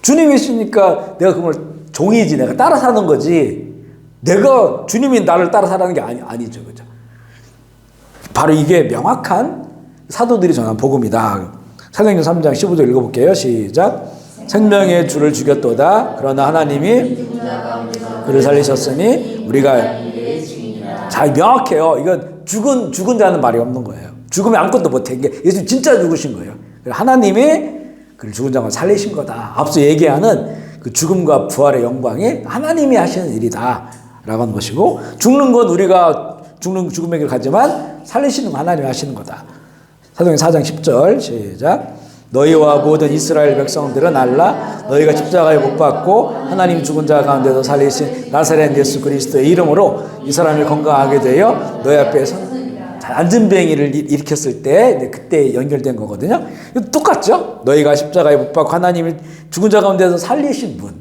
주님이시니까 내가 그걸 종이지, 내가 따라 사는 거지. 내가 주님이 나를 따라 사는 게 아니죠. 그죠? 바로 이게 명확한 사도들이 전한 복음이다. 사도행전 3장 15절 읽어볼게요. 시작. 생명의 주를 죽였도다. 그러나 하나님이 그를 살리셨으니 우리가 잘 명확해요. 이건 죽은 자는 말이 없는 거예요. 죽으면 아무것도 못해. 이게 예수 진짜 죽으신 거예요. 하나님이 그를 죽은 자가 살리신 거다. 앞서 얘기하는 그 죽음과 부활의 영광이 하나님이 하시는 일이다 라고 하는 것이고, 죽는 건 우리가 죽음의 길 가지만 살리시는 건 하나님이 하시는 거다. 사도행전 4장 10절 시작. 너희와 모든 이스라엘 백성들은 알라. 너희가 십자가에 못 박고 하나님 죽은 자 가운데서 살리신 나사렛 예수 그리스도의 이름으로 이 사람이 건강하게 되어 너희 앞에 안전병이를 일으켰을 때 그때 연결된 거거든요. 똑같죠? 너희가 십자가에 못 박고 하나님이 죽은 자 가운데서 살리신 분,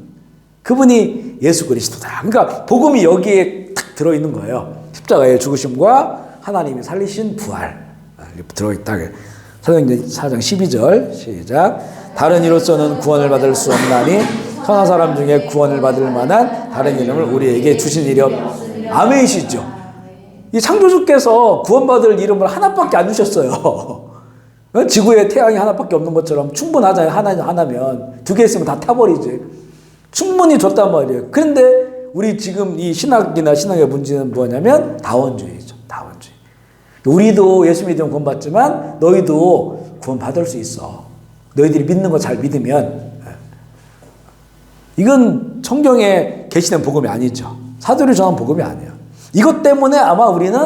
그분이 예수 그리스도다. 그러니까 복음이 여기에 딱 들어있는 거예요. 십자가의 죽으심과 하나님이 살리신 부활 들어있다. 사도행전 4장 12절 시작. 다른 이로서는 구원을 받을 수 없나니 선한 사람 중에 구원을 받을 만한 다른 이름을 우리에게 주신 일이 아멘이시죠. 이 창조주께서 구원받을 이름을 하나밖에 안 주셨어요. 지구에 태양이 하나밖에 없는 것처럼 충분하잖아요. 하나면 두 개 있으면 다 타버리지. 충분히 줬단 말이에요. 그런데 우리 지금 이 신학이나 신앙의 문제는 뭐냐면 다원주의죠. 다원주의. 우리도 예수 믿으면 구원받지만 너희도 구원받을 수 있어. 너희들이 믿는 거 잘 믿으면. 이건 성경에 계시된 복음이 아니죠. 사도들이 전한 복음이 아니에요. 이것 때문에 아마 우리는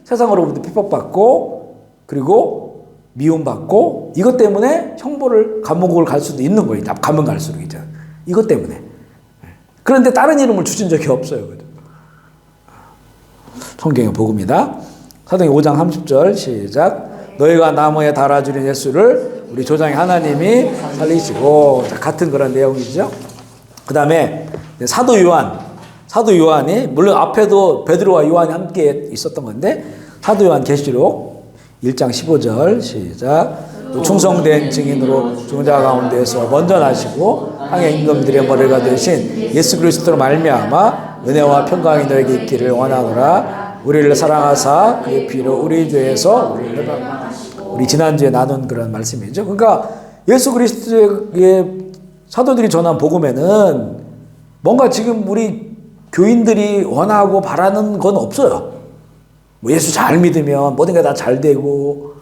세상으로부터 핍박받고 그리고 미움받고 이것 때문에 형벌을 감옥을 갈 수도 있는 거예요. 가면 갈수록 이제 이것 때문에. 그런데 다른 이름을 주신 적이 없어요. 성경의 복음이다. 사도행전 5장 30절 시작. 너희가 나무에 달아주린 예수를 우리 조상의 하나님이 살리시고. 자, 같은 그런 내용이죠. 그 다음에 사도 요한이 물론 앞에도 베드로와 요한이 함께 있었던 건데 사도 요한 계시록 1장 15절 시작. 또 충성된 증인으로 죽은 자 가운데서 먼저 나시고 땅의 임금들의 머리가 되신 예수 그리스도로 말미암아 은혜와 평강이 너에게 있기를 원하노라. 우리를 사랑하사 그의 피로 우리 죄에서 우리 지난주에 나눈 그런 말씀이죠. 그러니까 예수 그리스도의 사도들이 전한 복음에는 뭔가 지금 우리 교인들이 원하고 바라는 건 없어요. 뭐 예수 잘 믿으면 모든 게 다 잘 되고,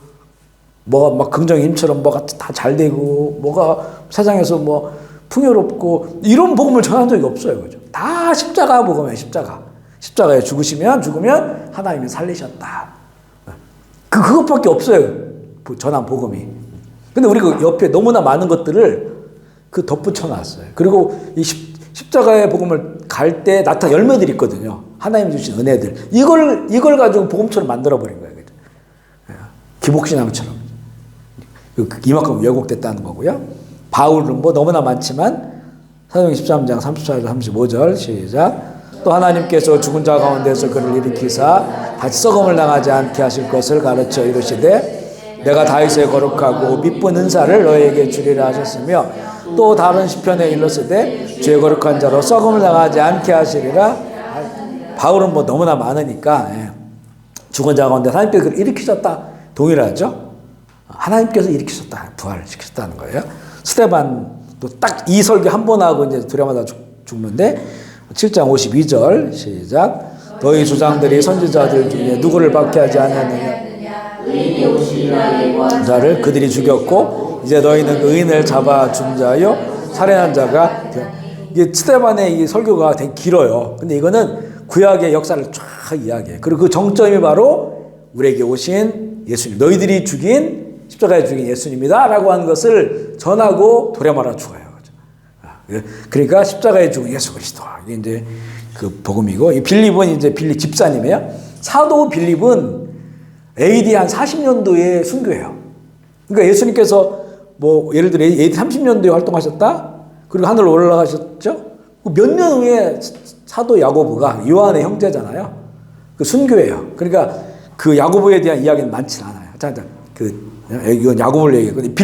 뭐가 막 긍정의 힘처럼 뭐가 다 잘 되고, 뭐가 세상에서 뭐 풍요롭고, 이런 복음을 전한 적이 없어요. 그죠? 다 십자가 복음이에요, 십자가. 십자가에 죽으면 하나님이 살리셨다. 그것밖에 없어요. 전한 복음이. 근데 우리가 옆에 너무나 많은 것들을 덧붙여 놨어요. 그리고 이 십자가의 복음을 갈 때 나타난 열매들이 있거든요. 하나님 주신 은혜들. 이걸 가지고 복음처럼 만들어버린 거예요. 기복신앙처럼. 이만큼 왜곡됐다는 거고요. 바울은 뭐 너무나 많지만 사도행전 13장 34절 35절 시작. 또 하나님께서 죽은 자 가운데서 그를 일으키사 다시 썩음을 당하지 않게 하실 것을 가르쳐 이르시되 내가 다윗의 거룩하고 미쁜 은사를 너에게 주리라 하셨으며 또 다른 시편에 일렀으되 주의 거룩한 자로 썩음을 당하지 않게 하시리라. 바울은 뭐 너무나 많으니까 죽은 자 가운데 하나님께서 그를 일으키셨다 동일하죠. 하나님께서 일으키셨다, 부활시키셨다는 거예요. 스데반도 딱 이 설교 한 번 하고 이제 두려마다 죽는데 7장 52절 시작. 너희 조상들이 선지자들 중에 누구를 박해하지 않았느냐. 자를 그들이 죽였고 이제 너희는 그 의인을 잡아 준 자요 살해한 자가 이게 스데반의 이 설교가 되게 길어요. 근데 이거는 구약의 역사를 쫙 이야기해요. 그리고 그 정점이 바로 우리에게 오신 예수님, 너희들이 죽인 십자가에 죽인 예수님이다 라고 하는 것을 전하고 도래 말아 죽어요. 그러니까 십자가에 죽은 예수 그리스도, 이게 이제 그 복음이고, 이 빌립은 이제 빌립 집사님이에요. 사도 빌립은 AD 한 40년도에 순교해요. 그러니까 예수님께서 뭐 예를 들어 AD 30년도에 활동하셨다, 그리고 하늘로 올라가셨죠. 몇 년 후에 사도 야고보가, 요한의 형제잖아요, 그 순교해요. 그러니까 그 야고보에 대한 이야기는 많지 않아요. 자, 이건 야고보를 얘기해요.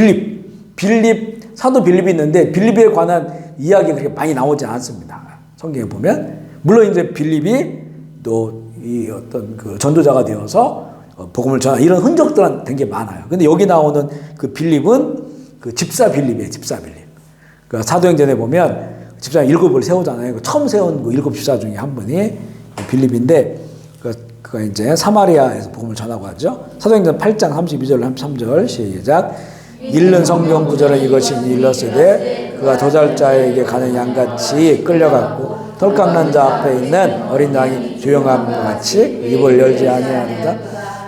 빌립 사도 빌립이 있는데 빌립에 관한 이야기가 그렇게 많이 나오지 않습니다. 성경에 보면. 물론 이제 빌립이 또 이 어떤 그 전도자가 되어서 복음을 전하 이런 흔적들은 되게 많아요. 근데 여기 나오는 그 빌립은 그 집사 빌립이에요. 집사 빌립. 그 사도행전에 보면 집사 7을 세우잖아요. 처음 세운 그 7 집사 중에 한 분이 빌립인데, 그가 이제 사마리아에서 복음을 전하고 하죠. 사도행전 8장 32절 33절 시작. 읽는 성경 구절은 이것이 일렀으되 그가 도살자에게 가는 양같이 끌려갔고 털깎는 자 앞에 있는 어린 양이 조용함과 같이 입을 열지 아니하는다.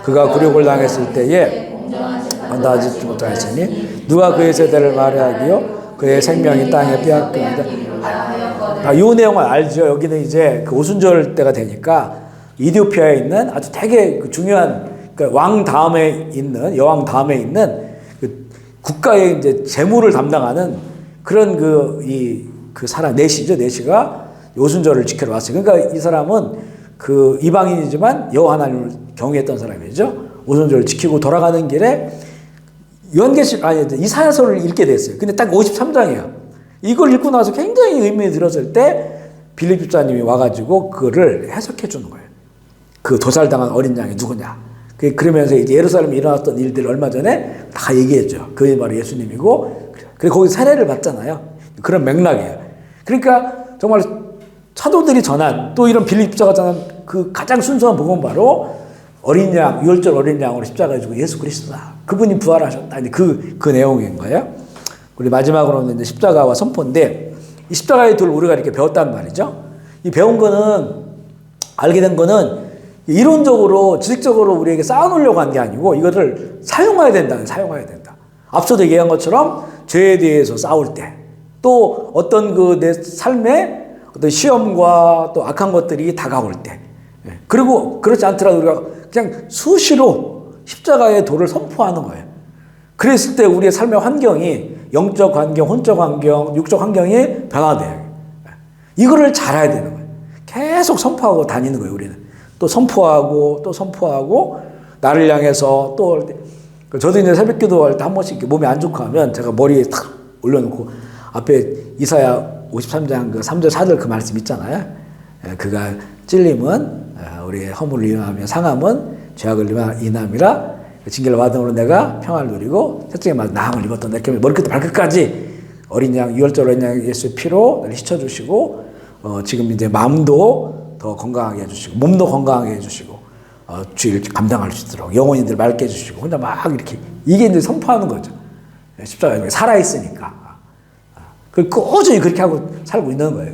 그가 굴욕을 당했을 때에 언다하지 못하였으니 누가 그의 세대를 말하기요 그의 생명이 땅에 빼앗깁니다. 이 내용을 알죠. 여기는 이제 그 오순절 때가 되니까 이디오피아에 있는 아주 되게 그 중요한, 그러니까 왕 다음에 있는, 여왕 다음에 있는 그 국가의 이제 재무를 담당하는 그런 그 사람 내시죠. 내시가 오순절을 지키러 왔어요. 그러니까 이 사람은 그 이방인이지만 여호와 하나님을 경외했던 사람이죠. 오순절을 지키고 돌아가는 길에 이사야서를 읽게 됐어요. 근데 딱 53장이에요. 이걸 읽고 나서 굉장히 의미에 들었을 때 빌립 집사님이 와가지고 그거를 해석해 주는 거예요. 그 도살당한 어린 양이 누구냐. 그러면서 이제 예루살렘에 일어났던 일들 얼마 전에 다 얘기했죠. 그게 바로 예수님이고, 그리고 거기 세례를 받잖아요. 그런 맥락이에요. 그러니까 정말 사도들이 전한, 또 이런 빌립 집사가 전한 그 가장 순수한 복음은 바로 어린 양, 유월절 어린 양으로 십자가에 죽은 예수 그리스도다. 그분이 부활하셨다. 그 내용인 거예요. 우리 마지막으로는 이제 십자가와 선포인데, 이 십자가의 도를 우리가 이렇게 배웠단 말이죠. 이 배운 거는, 알게 된 거는 이론적으로, 지식적으로 우리에게 쌓아놓으려고 한 게 아니고 이것을 사용해야 된다. 사용해야 된다. 앞서도 얘기한 것처럼 죄에 대해서 싸울 때, 또 어떤 그 내 삶에 어떤 시험과 또 악한 것들이 다가올 때, 그리고 그렇지 않더라도 우리가 그냥 수시로 십자가의 도를 선포하는 거예요. 그랬을 때 우리의 삶의 환경이, 영적 환경, 혼적 환경, 육적 환경이 변화돼요. 이거를 잘해야 되는 거예요. 계속 선포하고 다니는 거예요. 우리는 또 선포하고 또 선포하고, 나를 향해서 또 저도 이제 새벽 기도할 때 한 번씩 몸이 안 좋고 하면 제가 머리에 탁 올려놓고 앞에 이사야 53장 그 3절 4절 그 말씀 있잖아요. 그가 찔림은 우리의 허물을 인하며 상함은 죄악을 인함이라 징계를 받음으로 내가 평안을 누리고 세상에 맞아 나음을 입었던 내 머리끝부터 발끝까지 어린 양, 유월절 어린 양 예수의 피로 나를 씻어주시고, 지금 이제 마음도 더 건강하게 해주시고 몸도 건강하게 해주시고, 주일 감당할 수 있도록 영혼이들 맑게 해주시고, 혼자 막 이렇게, 이게 이제 선포하는 거죠. 십자가에 살아있으니까. 그 꾸준히 그렇게 하고 살고 있는 거예요.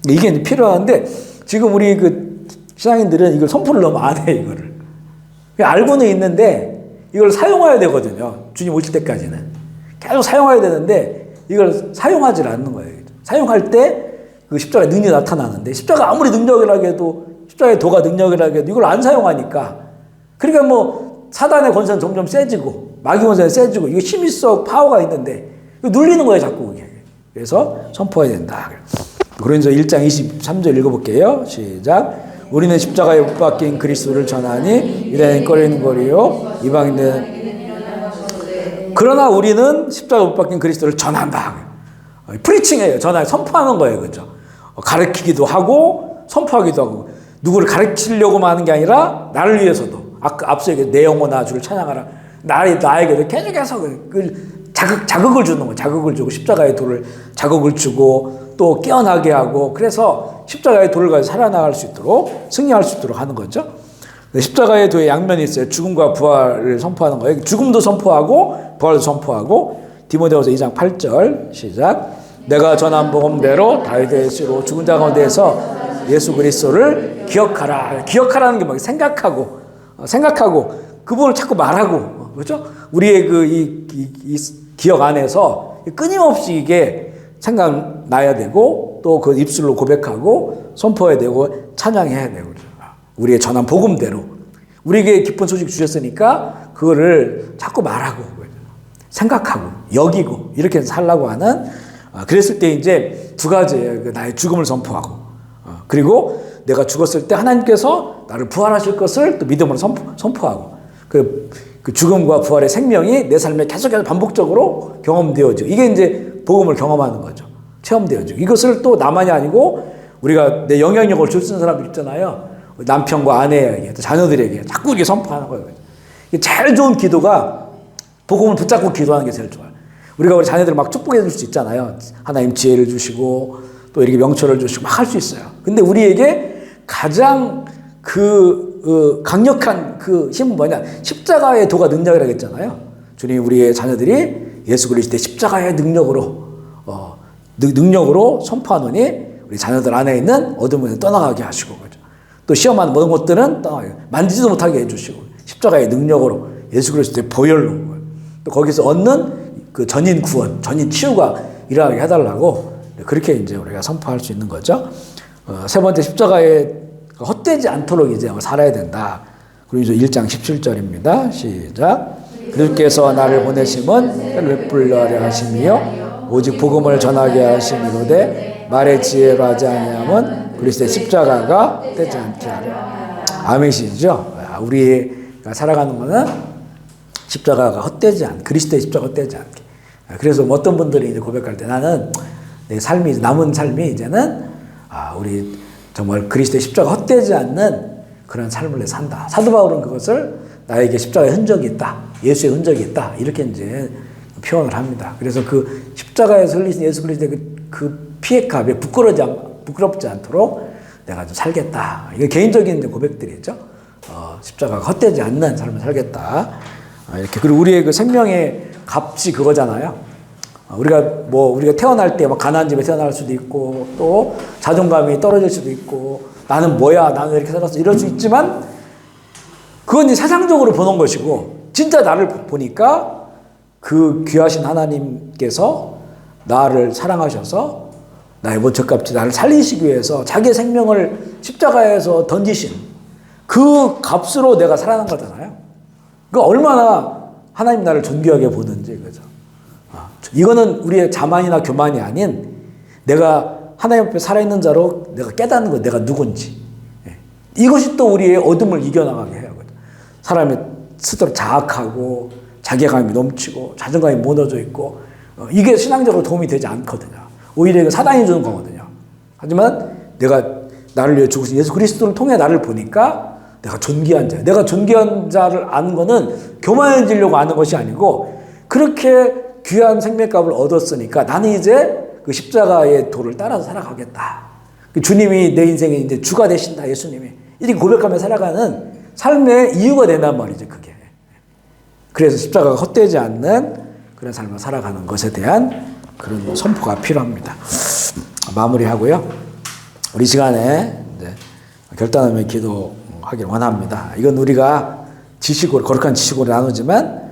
이게 이제 필요한데, 지금 우리 그 신앙인들은 이걸 선포를 너무 안 해, 이거를. 알고는 있는데, 이걸 사용해야 되거든요. 주님 오실 때까지는. 계속 사용해야 되는데, 이걸 사용하지 않는 거예요. 사용할 때, 그 십자가의 능력이 나타나는데, 십자가 아무리 능력이라고 해도, 십자가의 도가 능력이라고 해도 이걸 안 사용하니까. 그러니까 뭐, 사단의 권세는 점점 세지고, 마귀 권세는 세지고, 이거 힘이 있어, 파워가 있는데, 눌리는 거예요, 자꾸 그게. 그래서 선포해야 된다. 고린도서 1장 23절 읽어볼게요. 시작. 우리는 십자가에 못 박힌 그리스도를 전하니 유대인은 꺼리는 거리요 이방인들은, 그러나 우리는 십자가에 못 박힌 그리스도를 전한다. 프리칭이에요. 전하, 선포하는 거예요. 그죠? 가르치기도 하고 선포하기도 하고, 누구를 가르치려고만 하는 게 아니라 나를 위해서도, 앞서 얘기한 내 영혼아 주를 찬양하라, 나에게도 계속해서 자극을 주는 거예요. 자극을 주고, 십자가의 도를 자극을 주고, 또 깨어나게 하고, 그래서 십자가의 도를 가지고 살아나갈 수 있도록, 승리할 수 있도록 하는 거죠. 십자가의 도의 양면이 있어요. 죽음과 부활을 선포하는 거예요. 죽음도 선포하고 부활도 선포하고. 디모데후서 2장 8절 시작. 내가 전한 복음대로 다윗의 씨로 죽은 자 가운데에서 예수 그리스도를 기억하라. 기억하라는 게 막 생각하고 그분을 자꾸 말하고, 그렇죠? 우리의 이 기억 안에서 끊임없이 이게 생각나야 되고, 또 그 입술로 고백하고 선포해야 되고 찬양해야 되고, 우리의 전한 복음대로 우리에게 기쁜 소식 주셨으니까 그거를 자꾸 말하고 생각하고 여기고 이렇게 살라고 하는, 그랬을 때 이제 두 가지예요. 나의 죽음을 선포하고, 그리고 내가 죽었을 때 하나님께서 나를 부활하실 것을 또 믿음으로 선포하고, 그 죽음과 부활의 생명이 내 삶에 계속해서 반복적으로 경험되어지고, 이게 이제 복음을 경험하는 거죠. 체험되어지고, 이것을 또 나만이 아니고 우리가 내 영향력을 줄 수 있는 사람들 있잖아요. 남편과 아내에게, 자녀들에게 자꾸 이렇게 선포하는 거예요. 제일 좋은 기도가 복음을 붙잡고 기도하는 게 제일 좋아요. 우리가 우리 자녀들 막 축복해 줄 수 있잖아요. 하나님 지혜를 주시고 또 이렇게 명철을 주시고 막 할 수 있어요. 근데 우리에게 가장 강력한 그 힘은 뭐냐? 십자가의 도가 능력이라고 했잖아요. 주님, 우리의 자녀들이 예수 그리스도의 십자가의 능력으로 선포하노니 우리 자녀들 안에 있는 어둠을 떠나가게 하시고, 또 시험하는 모든 것들은 떠나게, 만지지도 못하게 해주시고, 십자가의 능력으로 예수 그리스도의 보혈로 또 거기서 얻는 그 전인 구원, 전인 치유가 일어나게 해달라고, 그렇게 이제 우리가 선포할 수 있는 거죠. 세 번째, 십자가에 헛되지 않도록 이제 살아야 된다. 그리고 1장 17절입니다. 시작. 그리스도께서 나를 보내심은 혈을 불러하려 하심이요 오직 복음을 전하게 하심이로되 말의 지혜로 하지 아니함은 그리스도의 십자가가 헛되지 않게 하려. 아멘이시죠? 우리가 살아가는 거는 십자가가 헛되지 않게, 그리스도의 십자가 헛되지 않게. 그래서 어떤 분들이 이제 고백할 때 나는 내 삶이, 남은 삶이 이제는 우리 정말 그리스도의 십자가 헛되지 않는 그런 삶을 산다. 사도 바울은 그것을 나에게 십자가의 흔적이 있다, 예수의 흔적이 있다, 이렇게 이제 표현을 합니다. 그래서 그 십자가에서 흘리신 예수 그리스도의 그 피의 값에 부끄럽지 않도록 내가 좀 살겠다. 이게 개인적인 고백들이죠. 십자가가 헛되지 않는 삶을 살겠다. 이렇게. 그리고 우리의 그 생명의 값이 그거잖아요. 우리가 태어날 때 막 가난한 집에 태어날 수도 있고, 또 자존감이 떨어질 수도 있고, 나는 뭐야, 나는 왜 이렇게 살았어, 이럴 수 있지만, 그건 이제 세상적으로 보는 것이고, 진짜 나를 보니까 그 귀하신 하나님께서 나를 사랑하셔서 나의 목적값이 나를 살리시기 위해서 자기의 생명을 십자가에서 던지신 그 값으로 내가 살아난 거잖아요. 그 얼마나 하나님 나를 존귀하게 보는지, 그죠? 이거는 우리의 자만이나 교만이 아닌, 내가 하나님 앞에 살아있는 자로 내가 깨닫는 거, 내가 누군지. 이것이 또 우리의 어둠을 이겨나가게 해요. 사람이 스스로 자학하고 자괴감이 넘치고 자존감이 무너져 있고, 이게 신앙적으로 도움이 되지 않거든요. 오히려 이거 사단이 주는 거거든요. 하지만 나를 위해 죽으신 예수 그리스도를 통해 나를 보니까 내가 존귀한 자야. 내가 존귀한 자를 아는 거는 교만해지려고 아는 것이 아니고, 그렇게 귀한 생명값을 얻었으니까 나는 이제 그 십자가의 도를 따라서 살아가겠다. 주님이 내 인생에 이제 주가 되신다, 예수님이. 이렇게 고백하며 살아가는 삶의 이유가 된단 말이죠, 그게. 그래서 십자가가 헛되지 않는 그런 삶을 살아가는 것에 대한 그런 선포가 필요합니다. 마무리하고요. 우리 시간에 결단하며 기도하길 원합니다. 이건 우리가 지식으로, 거룩한 지식으로 나누지만,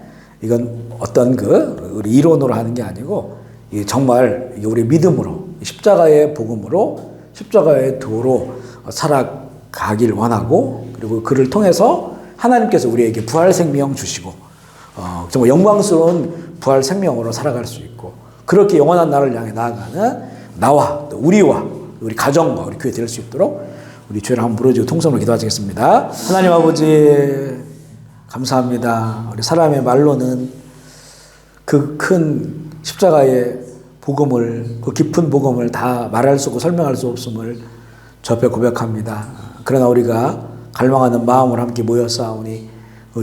이건 어떤 우리 이론으로 하는 게 아니고, 이게 정말 우리 믿음으로, 십자가의 복음으로, 십자가의 도로 살아가길 원하고, 그리고 그를 통해서 하나님께서 우리에게 부활 생명 주시고, 정말 영광스러운 부활 생명으로 살아갈 수 있고, 그렇게 영원한 나를 향해 나아가는 나와 또 우리와 우리 가정과 우리 교회 될 수 있도록 우리 죄를 한번 부르짖고 통성으로 기도하시겠습니다. 하나님 아버지, 감사합니다. 우리 사람의 말로는 그 큰 십자가의 복음을, 그 깊은 복음을 다 말할 수 없고 설명할 수 없음을 저 앞에 고백합니다. 그러나 우리가 갈망하는 마음으로 함께 모였사오니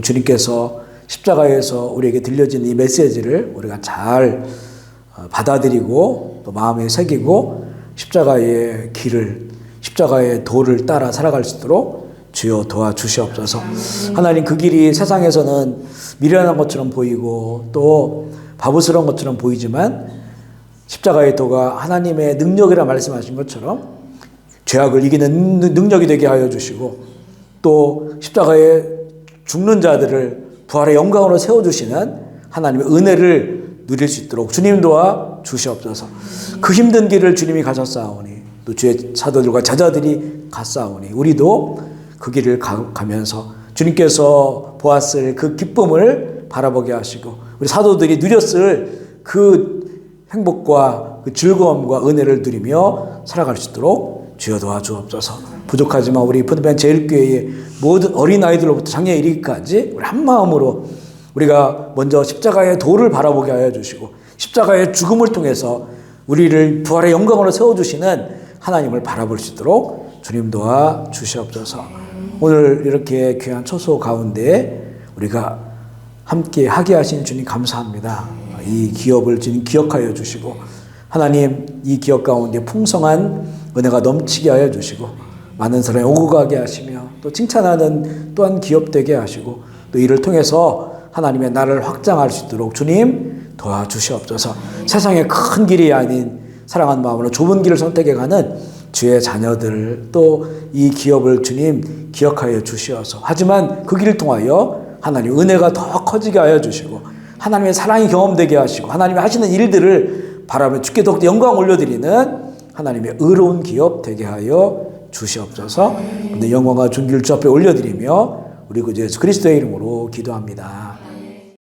주님께서 십자가에서 우리에게 들려진 이 메시지를 우리가 잘 받아들이고 또 마음에 새기고 십자가의 길을, 십자가의 도를 따라 살아갈 수 있도록 주여 도와주시옵소서. 하나님, 그 길이 세상에서는 미련한 것처럼 보이고 또 바보스러운 것처럼 보이지만, 십자가의 도가 하나님의 능력이라 말씀하신 것처럼 죄악을 이기는 능력이 되게 하여 주시고, 또 십자가에 죽는 자들을 부활의 영광으로 세워주시는 하나님의 은혜를 누릴 수 있도록 주님 도와 주시옵소서. 그 힘든 길을 주님이 가셨사오니, 또 주의 사도들과 제자들이 갔사오니, 우리도 그 길을 가면서 주님께서 보았을 그 기쁨을 바라보게 하시고, 우리 사도들이 누렸을 그 행복과 그 즐거움과 은혜를 누리며 살아갈 수 있도록 주여 도와주옵소서. 부족하지만 우리 푸드밴 제일교회의 모든 어린아이들로부터 장애 이르기까지 우리 한 마음으로 우리가 먼저 십자가의 도를 바라보게 하여 주시고, 십자가의 죽음을 통해서 우리를 부활의 영광으로 세워주시는 하나님을 바라볼 수 있도록 주님 도와 주시옵소서. 오늘 이렇게 귀한 초소 가운데 우리가 함께 하게 하신 주님 감사합니다. 이 기업을 주님 기억하여 주시고, 하나님 이 기업 가운데 풍성한 은혜가 넘치게 하여 주시고, 많은 사람이 오고 가게 하시며, 또 칭찬하는 또한 기업 되게 하시고, 또 이를 통해서 하나님의 나라를 확장할 수 있도록 주님 도와주시옵소서. 세상의 큰 길이 아닌 사랑하는 마음으로 좁은 길을 선택해 가는 주의 자녀들, 또 이 기업을 주님 기억하여 주시어서, 하지만 그 길을 통하여 하나님 은혜가 더 커지게 하여 주시고, 하나님의 사랑이 경험되게 하시고, 하나님이 하시는 일들을 바라며 주께 더욱 영광 올려드리는 하나님의 의로운 기업 되게 하여 주시옵소서. 영광과 존귀를 주 앞에 올려드리며 우리 구주 예수 그리스도의 이름으로 기도합니다.